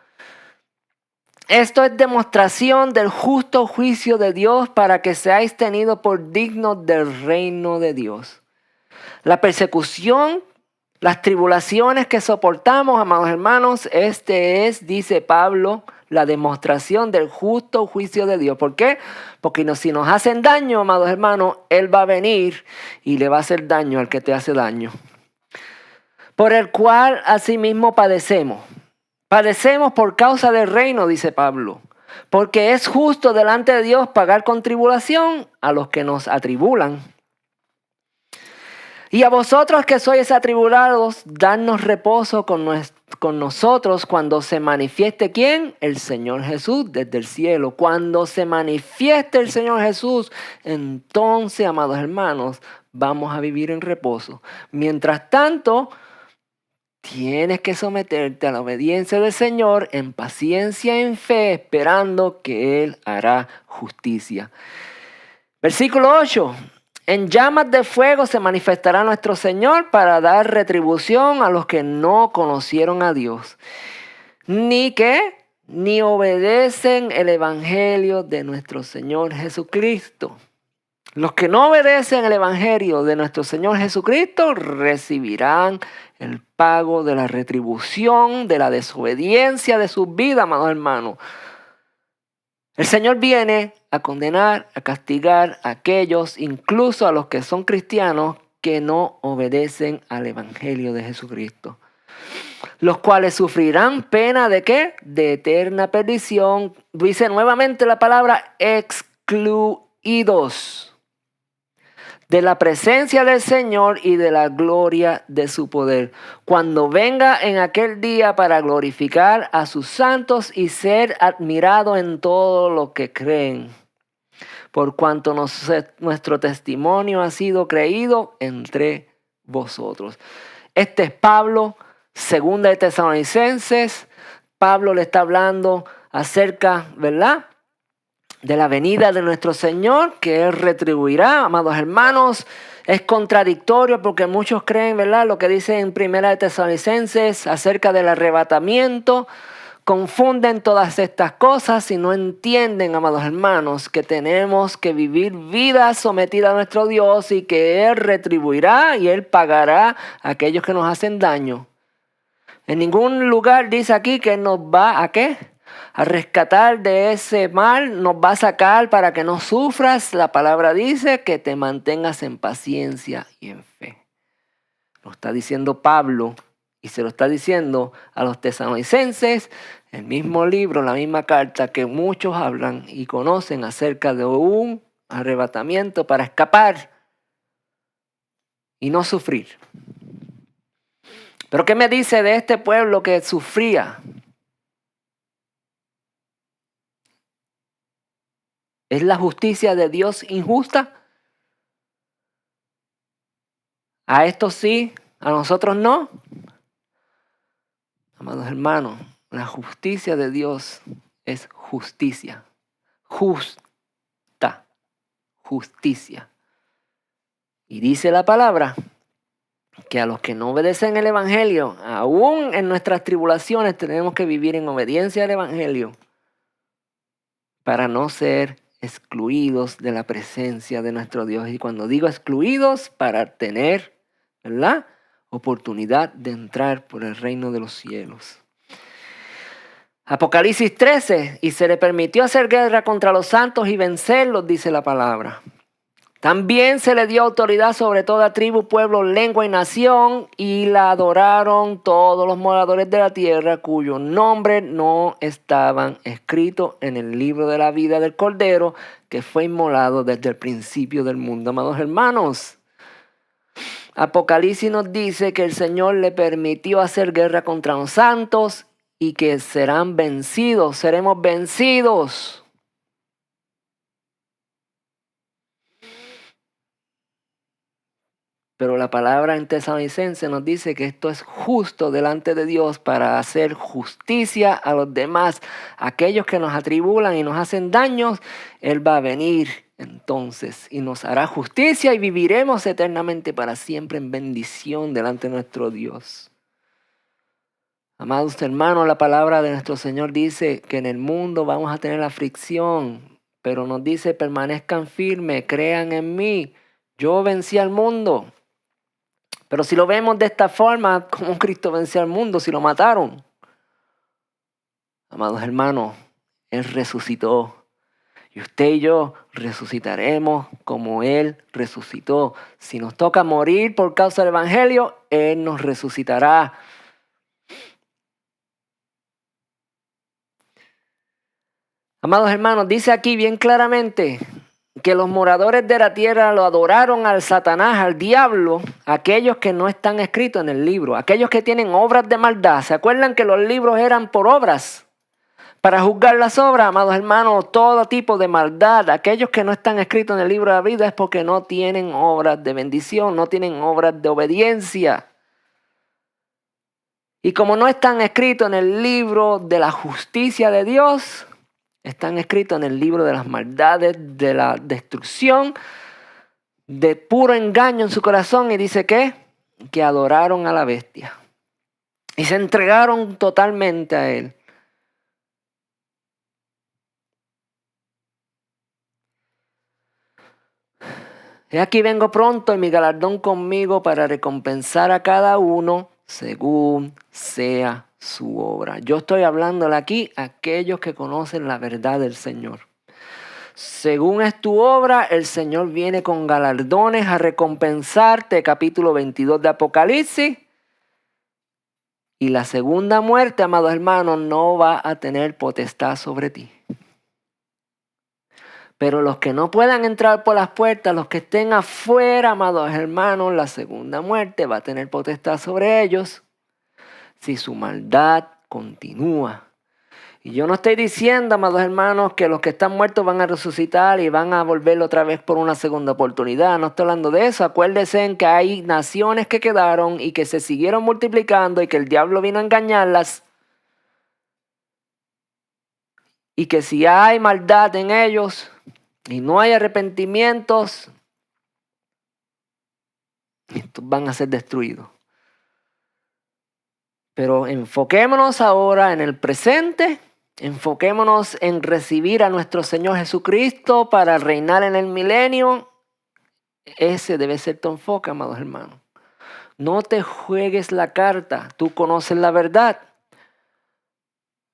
A: Esto es demostración del justo juicio de Dios para que seáis tenidos por dignos del reino de Dios. La persecución Las tribulaciones que soportamos, amados hermanos, este es, dice Pablo, la demostración del justo juicio de Dios. ¿Por qué? Porque si nos hacen daño, amados hermanos, Él va a venir y le va a hacer daño al que te hace daño. Por el cual asimismo padecemos. Padecemos por causa del reino, dice Pablo. Porque es justo delante de Dios pagar con tribulación a los que nos atribulan. Y a vosotros que sois atribulados, dadnos reposo con nosotros cuando se manifieste ¿quién? El Señor Jesús desde el cielo. Cuando se manifieste el Señor Jesús, entonces, amados hermanos, vamos a vivir en reposo. Mientras tanto, tienes que someterte a la obediencia del Señor en paciencia y en fe, esperando que Él hará justicia. Versículo 8. En llamas de fuego se manifestará nuestro Señor para dar retribución a los que no conocieron a Dios. Ni obedecen el evangelio de nuestro Señor Jesucristo. Los que no obedecen el evangelio de nuestro Señor Jesucristo recibirán el pago de la retribución, de la desobediencia de sus vidas, amados hermanos. El Señor viene a condenar, a castigar a aquellos, incluso a los que son cristianos, que no obedecen al evangelio de Jesucristo. Los cuales sufrirán pena ¿de qué? De eterna perdición. Dice nuevamente la palabra excluidos de la presencia del Señor y de la gloria de su poder, cuando venga en aquel día para glorificar a sus santos y ser admirado en todo lo que creen, por cuanto nuestro testimonio ha sido creído entre vosotros. Este es Pablo, segunda de Tesalonicenses. Pablo le está hablando acerca, ¿verdad?, de la venida de nuestro Señor, que Él retribuirá. Amados hermanos, es contradictorio porque muchos creen, ¿verdad?, lo que dice en primera de Tesalonicenses acerca del arrebatamiento. Confunden todas estas cosas y no entienden, amados hermanos, que tenemos que vivir vidas sometidas a nuestro Dios y que Él retribuirá y Él pagará a aquellos que nos hacen daño. En ningún lugar dice aquí que Él nos va ¿a qué? A rescatar de ese mal, nos va a sacar para que no sufras. La palabra dice que te mantengas en paciencia y en fe. Lo está diciendo Pablo y se lo está diciendo a los tesalonicenses, el mismo libro, la misma carta que muchos hablan y conocen acerca de un arrebatamiento para escapar y no sufrir. Pero ¿qué me dice de este pueblo que sufría? ¿Es la justicia de Dios injusta? A estos sí, a nosotros no. Amados hermanos, la justicia de Dios es justicia. Justicia. Y dice la palabra que a los que no obedecen el evangelio, aún en nuestras tribulaciones tenemos que vivir en obediencia al evangelio para no ser excluidos de la presencia de nuestro Dios. Y cuando digo excluidos, para tener, ¿verdad?, oportunidad de entrar por el reino de los cielos. Apocalipsis 13, y se le permitió hacer guerra contra los santos y vencerlos, dice la palabra. También se le dio autoridad sobre toda tribu, pueblo, lengua y nación, y la adoraron todos los moradores de la tierra, cuyos nombres no estaban escritos en el libro de la vida del Cordero, que fue inmolado desde el principio del mundo. Amados hermanos, Apocalipsis nos dice que el Señor le permitió hacer guerra contra los santos y que serán vencidos, seremos vencidos. Pero la palabra en Tesalonicenses nos dice que esto es justo delante de Dios para hacer justicia a los demás. Aquellos que nos atribulan y nos hacen daños, Él va a venir entonces y nos hará justicia y viviremos eternamente para siempre en bendición delante de nuestro Dios. Amados hermanos, la palabra de nuestro Señor dice que en el mundo vamos a tener aflicción, pero nos dice permanezcan firmes, crean en mí. Yo vencí al mundo. Pero si lo vemos de esta forma, ¿cómo Cristo venció al mundo si lo mataron? Amados hermanos, Él resucitó. Y usted y yo resucitaremos como Él resucitó. Si nos toca morir por causa del Evangelio, Él nos resucitará. Amados hermanos, dice aquí bien claramente que los moradores de la tierra lo adoraron al Satanás, al diablo, aquellos que no están escritos en el libro, aquellos que tienen obras de maldad. ¿Se acuerdan que los libros eran por obras? Para juzgar las obras, amados hermanos, todo tipo de maldad, aquellos que no están escritos en el libro de la vida es porque no tienen obras de bendición, no tienen obras de obediencia. Y como no están escritos en el libro de la justicia de Dios, están escritos en el libro de las maldades, de la destrucción, de puro engaño en su corazón. Y dice que adoraron a la bestia. Y se entregaron totalmente a él. He aquí vengo pronto y mi galardón conmigo para recompensar a cada uno según sea su obra. Yo estoy hablándole aquí a aquellos que conocen la verdad del Señor. Según es tu obra, el Señor viene con galardones a recompensarte, capítulo 22 de Apocalipsis. Y la segunda muerte, amados hermanos, no va a tener potestad sobre ti. Pero los que no puedan entrar por las puertas, los que estén afuera, amados hermanos, la segunda muerte va a tener potestad sobre ellos si su maldad continúa. Y yo no estoy diciendo, amados hermanos, que los que están muertos van a resucitar y van a volver otra vez por una segunda oportunidad. No estoy hablando de eso. Acuérdense en que hay naciones que quedaron y que se siguieron multiplicando y que el diablo vino a engañarlas. Y que si hay maldad en ellos y no hay arrepentimientos, estos van a ser destruidos. Pero enfoquémonos ahora en el presente. Enfoquémonos en recibir a nuestro Señor Jesucristo para reinar en el milenio. Ese debe ser tu enfoque, amados hermanos. No te juegues la carta. Tú conoces la verdad.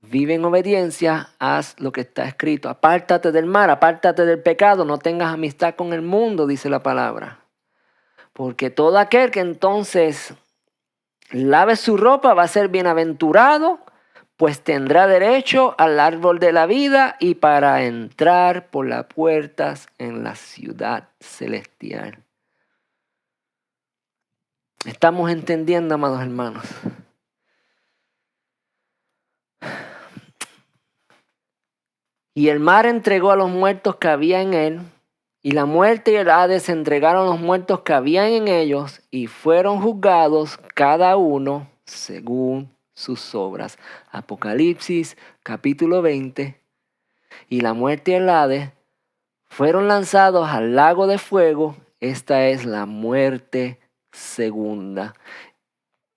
A: Vive en obediencia. Haz lo que está escrito. Apártate del mal, apártate del pecado. No tengas amistad con el mundo, dice la palabra. Porque todo aquel que entonces lave su ropa va a ser bienaventurado, pues tendrá derecho al árbol de la vida y para entrar por las puertas en la ciudad celestial. ¿Estamos entendiendo, amados hermanos? Y el mar entregó a los muertos que había en él, y la muerte y el Hades entregaron a los muertos que habían en ellos, y fueron juzgados cada uno según sus obras. Apocalipsis capítulo 20. Y la muerte y el Hades fueron lanzados al lago de fuego. Esta es la muerte segunda.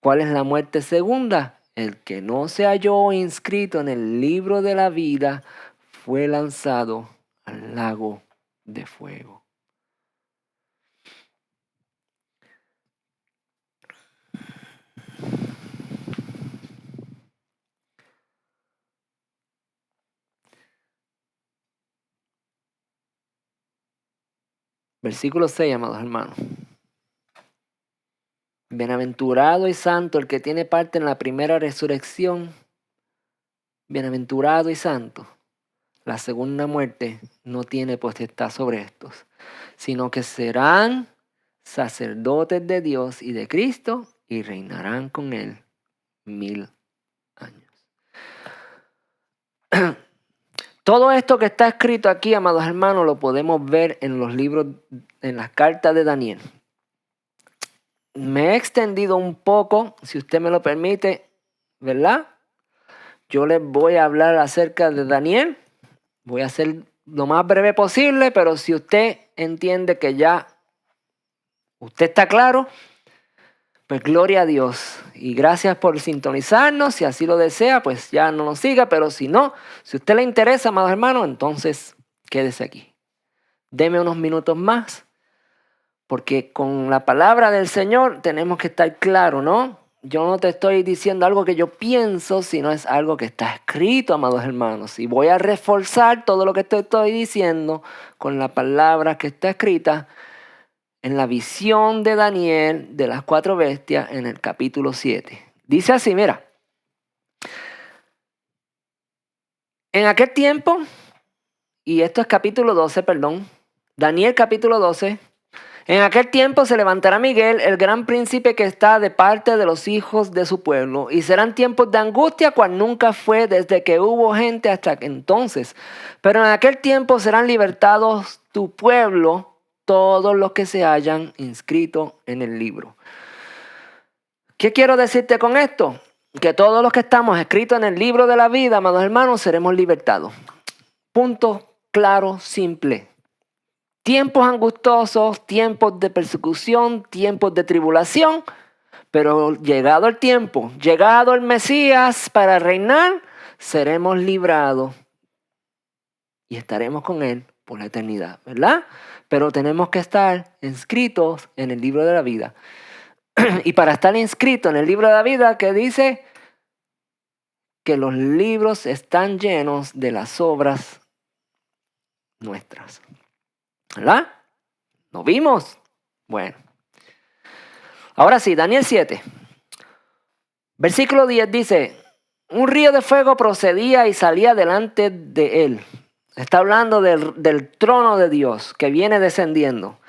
A: ¿Cuál es la muerte segunda? El que no se halló inscrito en el libro de la vida fue lanzado al lago de fuego. Versículo 6, amados hermanos. Bienaventurado y santo el que tiene parte en la primera resurrección. Bienaventurado y santo. La segunda muerte no tiene potestad sobre estos, sino que serán sacerdotes de Dios y de Cristo y reinarán con él 1000 años. Todo esto que está escrito aquí, amados hermanos, lo podemos ver en los libros, en las cartas de Daniel. Me he extendido un poco, si usted me lo permite, ¿verdad? Yo les voy a hablar acerca de Daniel. Voy a ser lo más breve posible, pero si usted entiende que ya usted está claro, pues gloria a Dios. Y gracias por sintonizarnos. Si así lo desea, pues ya no nos siga. Pero si no, si a usted le interesa, amados hermanos, entonces quédese aquí. Deme unos minutos más, Porque con la palabra del Señor tenemos que estar claros, ¿no? Yo no te estoy diciendo algo que yo pienso, sino es algo que está escrito, amados hermanos. Y voy a reforzar todo lo que te estoy diciendo con la palabra que está escrita en la visión de Daniel de las 4 bestias en el capítulo 7. Dice así, mira. En aquel tiempo, y esto es capítulo 12, perdón, Daniel capítulo 12. En aquel tiempo se levantará Miguel, el gran príncipe que está de parte de los hijos de su pueblo, y serán tiempos de angustia cual nunca fue desde que hubo gente hasta entonces. Pero en aquel tiempo serán libertados tu pueblo, todos los que se hayan inscrito en el libro. ¿Qué quiero decirte con esto? Que todos los que estamos escritos en el libro de la vida, amados hermanos, seremos libertados. Punto claro, simple. Tiempos angustiosos, tiempos de persecución, tiempos de tribulación, pero llegado el tiempo, llegado el Mesías para reinar, seremos librados y estaremos con Él por la eternidad, ¿verdad? Pero tenemos que estar inscritos en el libro de la vida. Y para estar inscrito en el libro de la vida, que dice que los libros están llenos de las obras nuestras. ¿Verdad? ¿Lo vimos? Bueno. Ahora sí, Daniel 7. Versículo 10 dice, un río de fuego procedía y salía delante de él. Está hablando del trono de Dios que viene descendiendo.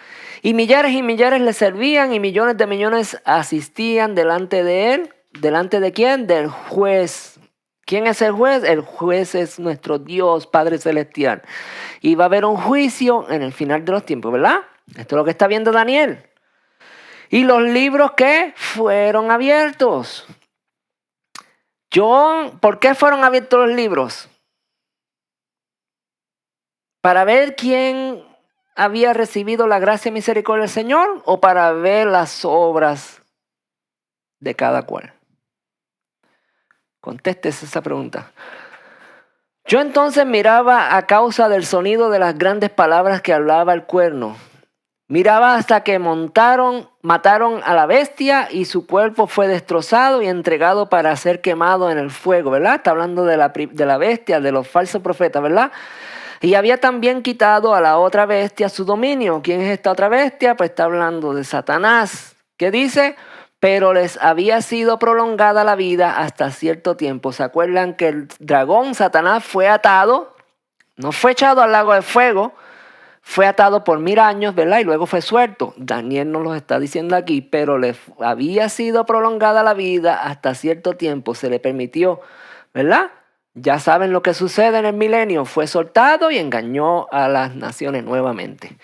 A: Y millares le servían y millones de millones asistían delante de él. ¿Delante de quién? Del juez. ¿Quién es el juez? El juez es nuestro Dios, Padre Celestial. Y va a haber un juicio en el final de los tiempos, ¿verdad? Esto es lo que está viendo Daniel. Y los libros que fueron abiertos. ¿Por qué fueron abiertos los libros? ¿Para ver quién había recibido la gracia y misericordia del Señor? ¿O para ver las obras de cada cual? Contéstese esa pregunta. Yo entonces miraba a causa del sonido de las grandes palabras que hablaba el cuerno. Miraba hasta que mataron a la bestia y su cuerpo fue destrozado y entregado para ser quemado en el fuego, ¿verdad? Está hablando de la bestia, de los falsos profetas, ¿verdad? Y había también quitado a la otra bestia su dominio. ¿Quién es esta otra bestia? Pues está hablando de Satanás. ¿Qué dice? Pero les había sido prolongada la vida hasta cierto tiempo. ¿Se acuerdan que el dragón, Satanás, fue atado? No fue echado al lago de fuego. Fue atado por 1000 años, ¿verdad? Y luego fue suelto. Daniel nos lo está diciendo aquí, pero le había sido prolongada la vida hasta cierto tiempo. Se le permitió, ¿verdad? Ya saben lo que sucede en el milenio. Fue soltado y engañó a las naciones nuevamente.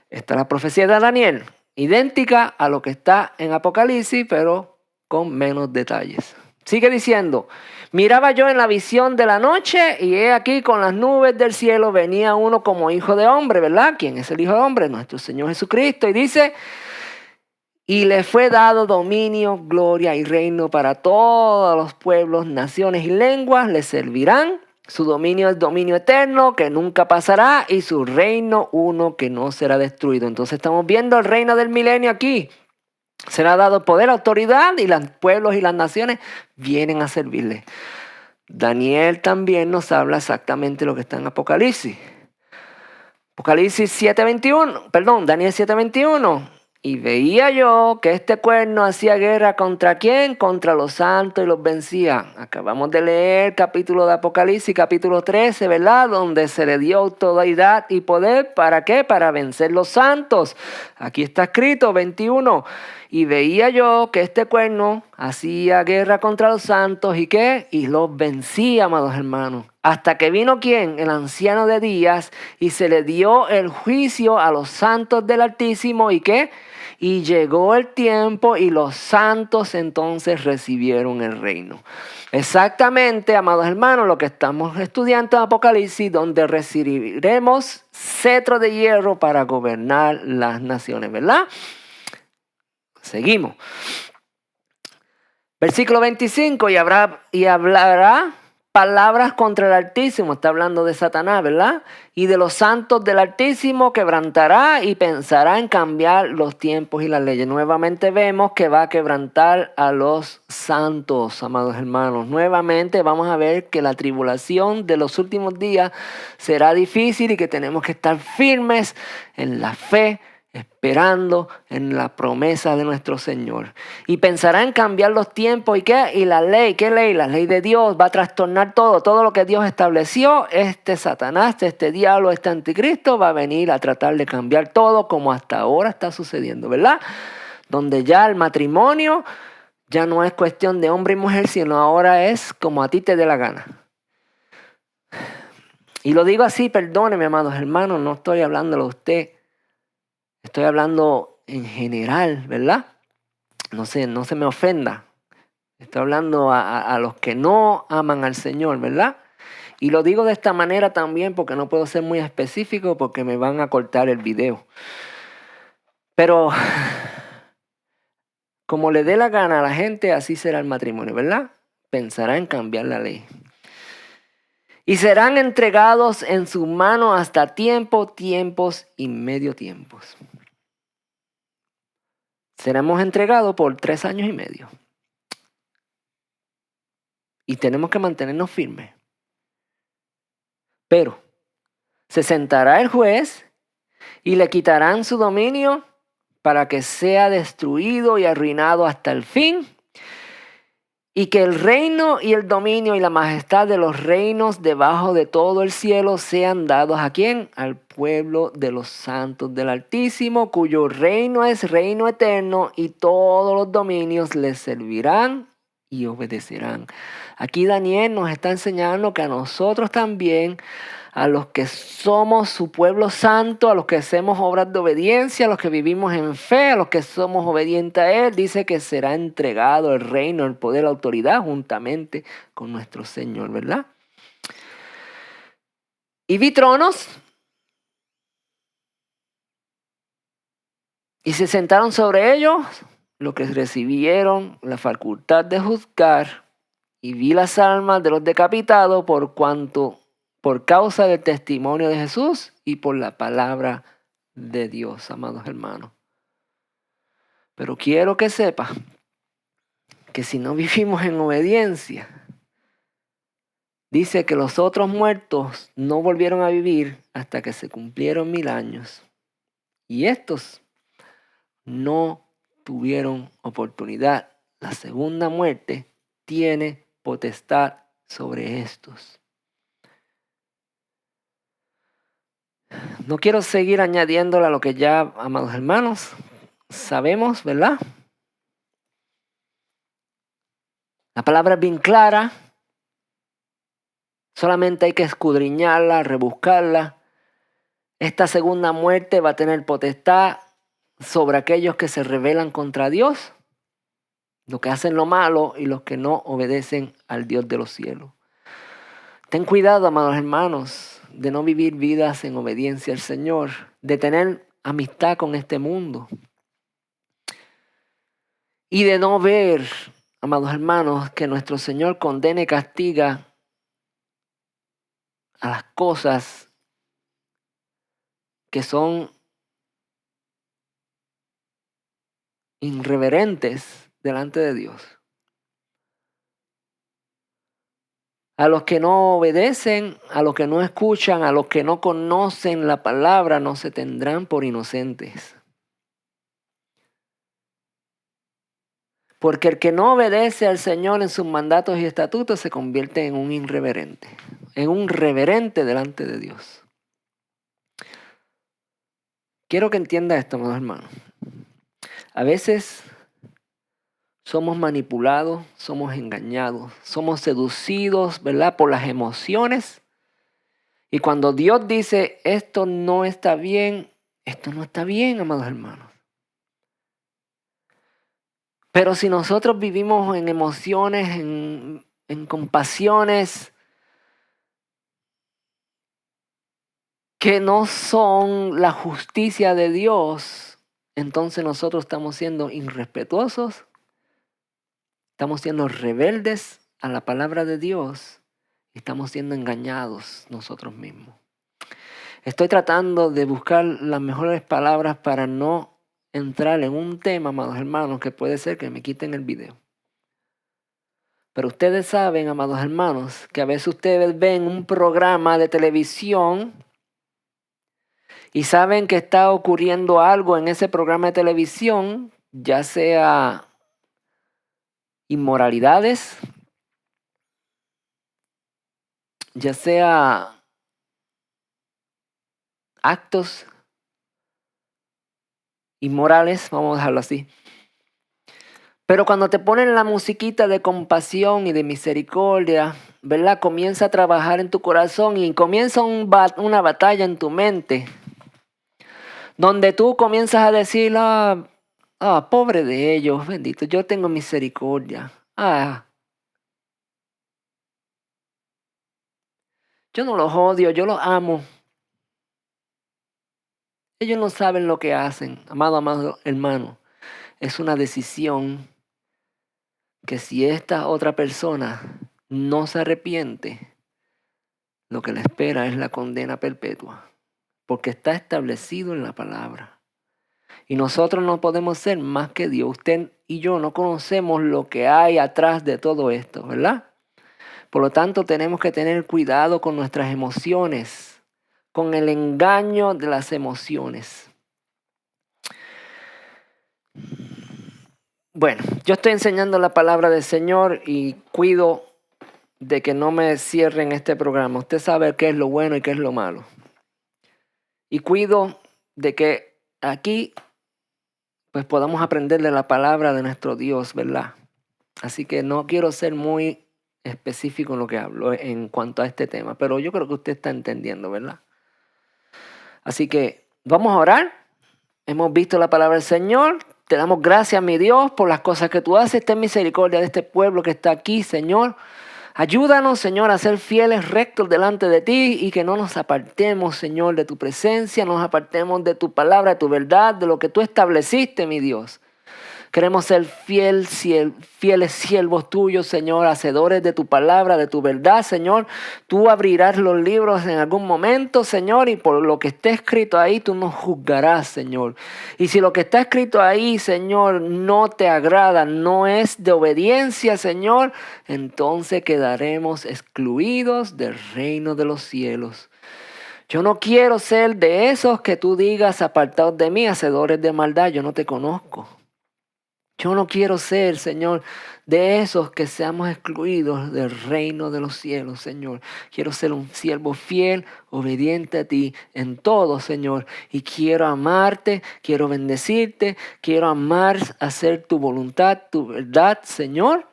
A: Esta es la profecía de Daniel. Idéntica a lo que está en Apocalipsis, pero con menos detalles. Sigue diciendo, miraba yo en la visión de la noche y he aquí con las nubes del cielo venía uno como hijo de hombre, ¿verdad? ¿Quién es el hijo de hombre? Nuestro Señor Jesucristo. Y dice, y le fue dado dominio, gloria y reino para todos los pueblos, naciones y lenguas, le servirán. Su dominio es dominio eterno que nunca pasará y su reino uno que no será destruido. Entonces estamos viendo el reino del milenio aquí. Será dado poder, autoridad y los pueblos y las naciones vienen a servirle. Daniel también nos habla exactamente lo que está en Apocalipsis. Daniel 7:21. Y veía yo que este cuerno hacía guerra ¿contra quién? Contra los santos y los vencía. Acabamos de leer el capítulo de Apocalipsis, capítulo 13, ¿verdad? Donde se le dio autoridad y poder. ¿Para qué? Para vencer los santos. Aquí está escrito, 21. Y veía yo que este cuerno hacía guerra contra los santos y ¿qué? Y los vencía, amados hermanos. Hasta que vino ¿quién? El anciano de días y se le dio el juicio a los santos del Altísimo y ¿qué? Y llegó el tiempo y los santos entonces recibieron el reino. Exactamente, amados hermanos, lo que estamos estudiando en Apocalipsis, donde recibiremos cetro de hierro para gobernar las naciones, ¿verdad? Seguimos. Versículo 25, y hablará palabras contra el Altísimo, está hablando de Satanás, ¿verdad? Y de los santos del Altísimo quebrantará y pensará en cambiar los tiempos y las leyes. Nuevamente vemos que va a quebrantar a los santos, amados hermanos. Nuevamente vamos a ver que la tribulación de los últimos días será difícil y que tenemos que estar firmes en la fe, esperando en la promesa de nuestro Señor. Y pensará en cambiar los tiempos. ¿Y qué? Y la ley. ¿Qué ley? La ley de Dios va a trastornar todo. Todo lo que Dios estableció. Satanás, este diablo, este anticristo va a venir a tratar de cambiar todo como hasta ahora está sucediendo, ¿verdad? Donde ya el matrimonio ya no es cuestión de hombre y mujer, sino ahora es como a ti te dé la gana. Y lo digo así, perdóneme, amados hermanos, no estoy hablándolo a usted. Estoy hablando en general, ¿verdad? No se me ofenda. Estoy hablando a los que no aman al Señor, ¿verdad? Y lo digo de esta manera también porque no puedo ser muy específico porque me van a cortar el video. Pero como le dé la gana a la gente, así será el matrimonio, ¿verdad? Pensará en cambiar la ley. Y serán entregados en su mano hasta tiempos y medio tiempos. Seremos entregados por 3 años y medio. Y tenemos que mantenernos firmes. Pero se sentará el juez y le quitarán su dominio para que sea destruido y arruinado hasta el fin. Y que el reino y el dominio y la majestad de los reinos debajo de todo el cielo sean dados ¿a quién? Al pueblo de los santos del Altísimo, cuyo reino es reino eterno y todos los dominios les servirán y obedecerán. Aquí Daniel nos está enseñando que a nosotros también, a los que somos su pueblo santo, a los que hacemos obras de obediencia, a los que vivimos en fe, a los que somos obedientes a Él, dice que será entregado el reino, el poder, la autoridad juntamente con nuestro Señor, ¿verdad? Y vi tronos y se sentaron sobre ellos los que recibieron la facultad de juzgar, y vi las almas de los decapitados por causa del testimonio de Jesús y por la palabra de Dios, amados hermanos. Pero quiero que sepa que si no vivimos en obediencia, dice que los otros muertos no volvieron a vivir hasta que se cumplieron 1000 años. Y estos no tuvieron oportunidad. La segunda muerte tiene potestad sobre estos. No quiero seguir añadiéndole a lo que ya, amados hermanos, sabemos, ¿verdad? La palabra es bien clara. Solamente hay que escudriñarla, rebuscarla. Esta segunda muerte va a tener potestad sobre aquellos que se rebelan contra Dios, los que hacen lo malo y los que no obedecen al Dios de los cielos. Ten cuidado, amados hermanos, de no vivir vidas en obediencia al Señor, de tener amistad con este mundo y de no ver, amados hermanos, que nuestro Señor condena y castiga a las cosas que son irreverentes delante de Dios. A los que no obedecen, a los que no escuchan, a los que no conocen la palabra, no se tendrán por inocentes. Porque el que no obedece al Señor en sus mandatos y estatutos se convierte en un irreverente, en un reverente delante de Dios. Quiero que entienda esto, amados hermanos. A veces somos manipulados, somos engañados, somos seducidos, ¿verdad? Por las emociones. Y cuando Dios dice, esto no está bien, amados hermanos. Pero si nosotros vivimos en emociones, en compasiones que no son la justicia de Dios, entonces nosotros estamos siendo irrespetuosos, estamos siendo rebeldes a la palabra de Dios, Estamos siendo engañados nosotros mismos. Estoy tratando de buscar las mejores palabras para no entrar en un tema, amados hermanos, que puede ser que me quiten el video. Pero ustedes saben, amados hermanos, que a veces ustedes ven un programa de televisión y saben que está ocurriendo algo en ese programa de televisión, ya sea inmoralidades, ya sea actos inmorales, vamos a dejarlo así. Pero cuando te ponen la musiquita de compasión y de misericordia, ¿verdad? Comienza a trabajar en tu corazón y comienza una batalla en tu mente, donde tú comienzas a decir, pobre de ellos, bendito, yo tengo misericordia. Yo no los odio, yo los amo. Ellos no saben lo que hacen, amado hermano. Es una decisión que si esta otra persona no se arrepiente, lo que le espera es la condena perpetua, porque está establecido en la palabra. Y nosotros no podemos ser más que Dios. Usted y yo no conocemos lo que hay atrás de todo esto, ¿verdad? Por lo tanto, tenemos que tener cuidado con nuestras emociones, con el engaño de las emociones. Bueno, yo estoy enseñando la palabra del Señor y cuido de que no me cierren este programa. Usted sabe qué es lo bueno y qué es lo malo. Y cuido de que aquí pues podamos aprender de la palabra de nuestro Dios, ¿verdad? Así que no quiero ser muy específico en lo que hablo en cuanto a este tema, pero yo creo que usted está entendiendo, ¿verdad? Así que vamos a orar. Hemos visto la palabra del Señor. Te damos gracias, mi Dios, por las cosas que tú haces. Ten misericordia de este pueblo que está aquí, Señor. Ayúdanos, Señor, a ser fieles, rectos delante de ti y que no nos apartemos, Señor, de tu presencia, no nos apartemos de tu palabra, de tu verdad, de lo que tú estableciste, mi Dios. Queremos ser fieles siervos tuyos, Señor, hacedores de tu palabra, de tu verdad, Señor. Tú abrirás los libros en algún momento, Señor, y por lo que esté escrito ahí, tú nos juzgarás, Señor. Y si lo que está escrito ahí, Señor, no te agrada, no es de obediencia, Señor, entonces quedaremos excluidos del reino de los cielos. Yo no quiero ser de esos que tú digas, apartados de mí, hacedores de maldad, yo no te conozco. Yo no quiero ser, Señor, de esos que seamos excluidos del reino de los cielos, Señor. Quiero ser un siervo fiel, obediente a ti en todo, Señor. Y quiero amarte, quiero bendecirte, quiero amar, hacer tu voluntad, tu verdad, Señor.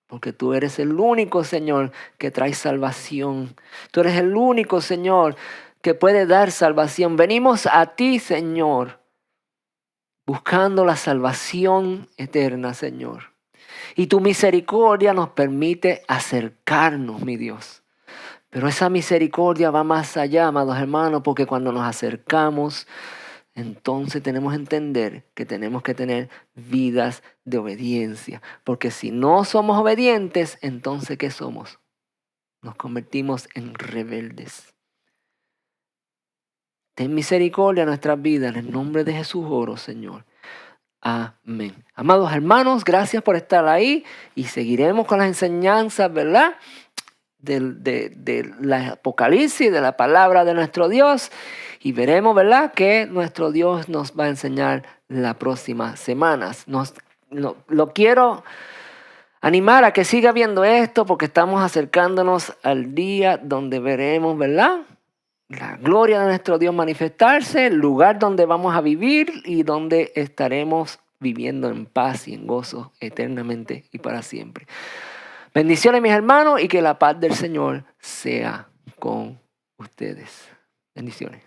A: Porque tú eres el único, Señor, que trae salvación. Tú eres el único, Señor, que puede dar salvación. Venimos a ti, Señor, buscando la salvación eterna, Señor. Y tu misericordia nos permite acercarnos, mi Dios. Pero esa misericordia va más allá, amados hermanos, porque cuando nos acercamos, entonces tenemos que entender que tenemos que tener vidas de obediencia. Porque si no somos obedientes, entonces ¿qué somos? Nos convertimos en rebeldes. Ten misericordia en nuestras vidas. En el nombre de Jesús oro, Señor. Amén. Amados hermanos, gracias por estar ahí y seguiremos con las enseñanzas, ¿verdad? De la Apocalipsis, de la palabra de nuestro Dios y veremos, ¿verdad? Que nuestro Dios nos va a enseñar las próximas semanas. Lo quiero animar a que siga viendo esto porque estamos acercándonos al día donde veremos, ¿verdad? La gloria de nuestro Dios manifestarse, el lugar donde vamos a vivir y donde estaremos viviendo en paz y en gozo eternamente y para siempre. Bendiciones, mis hermanos, y que la paz del Señor sea con ustedes. Bendiciones.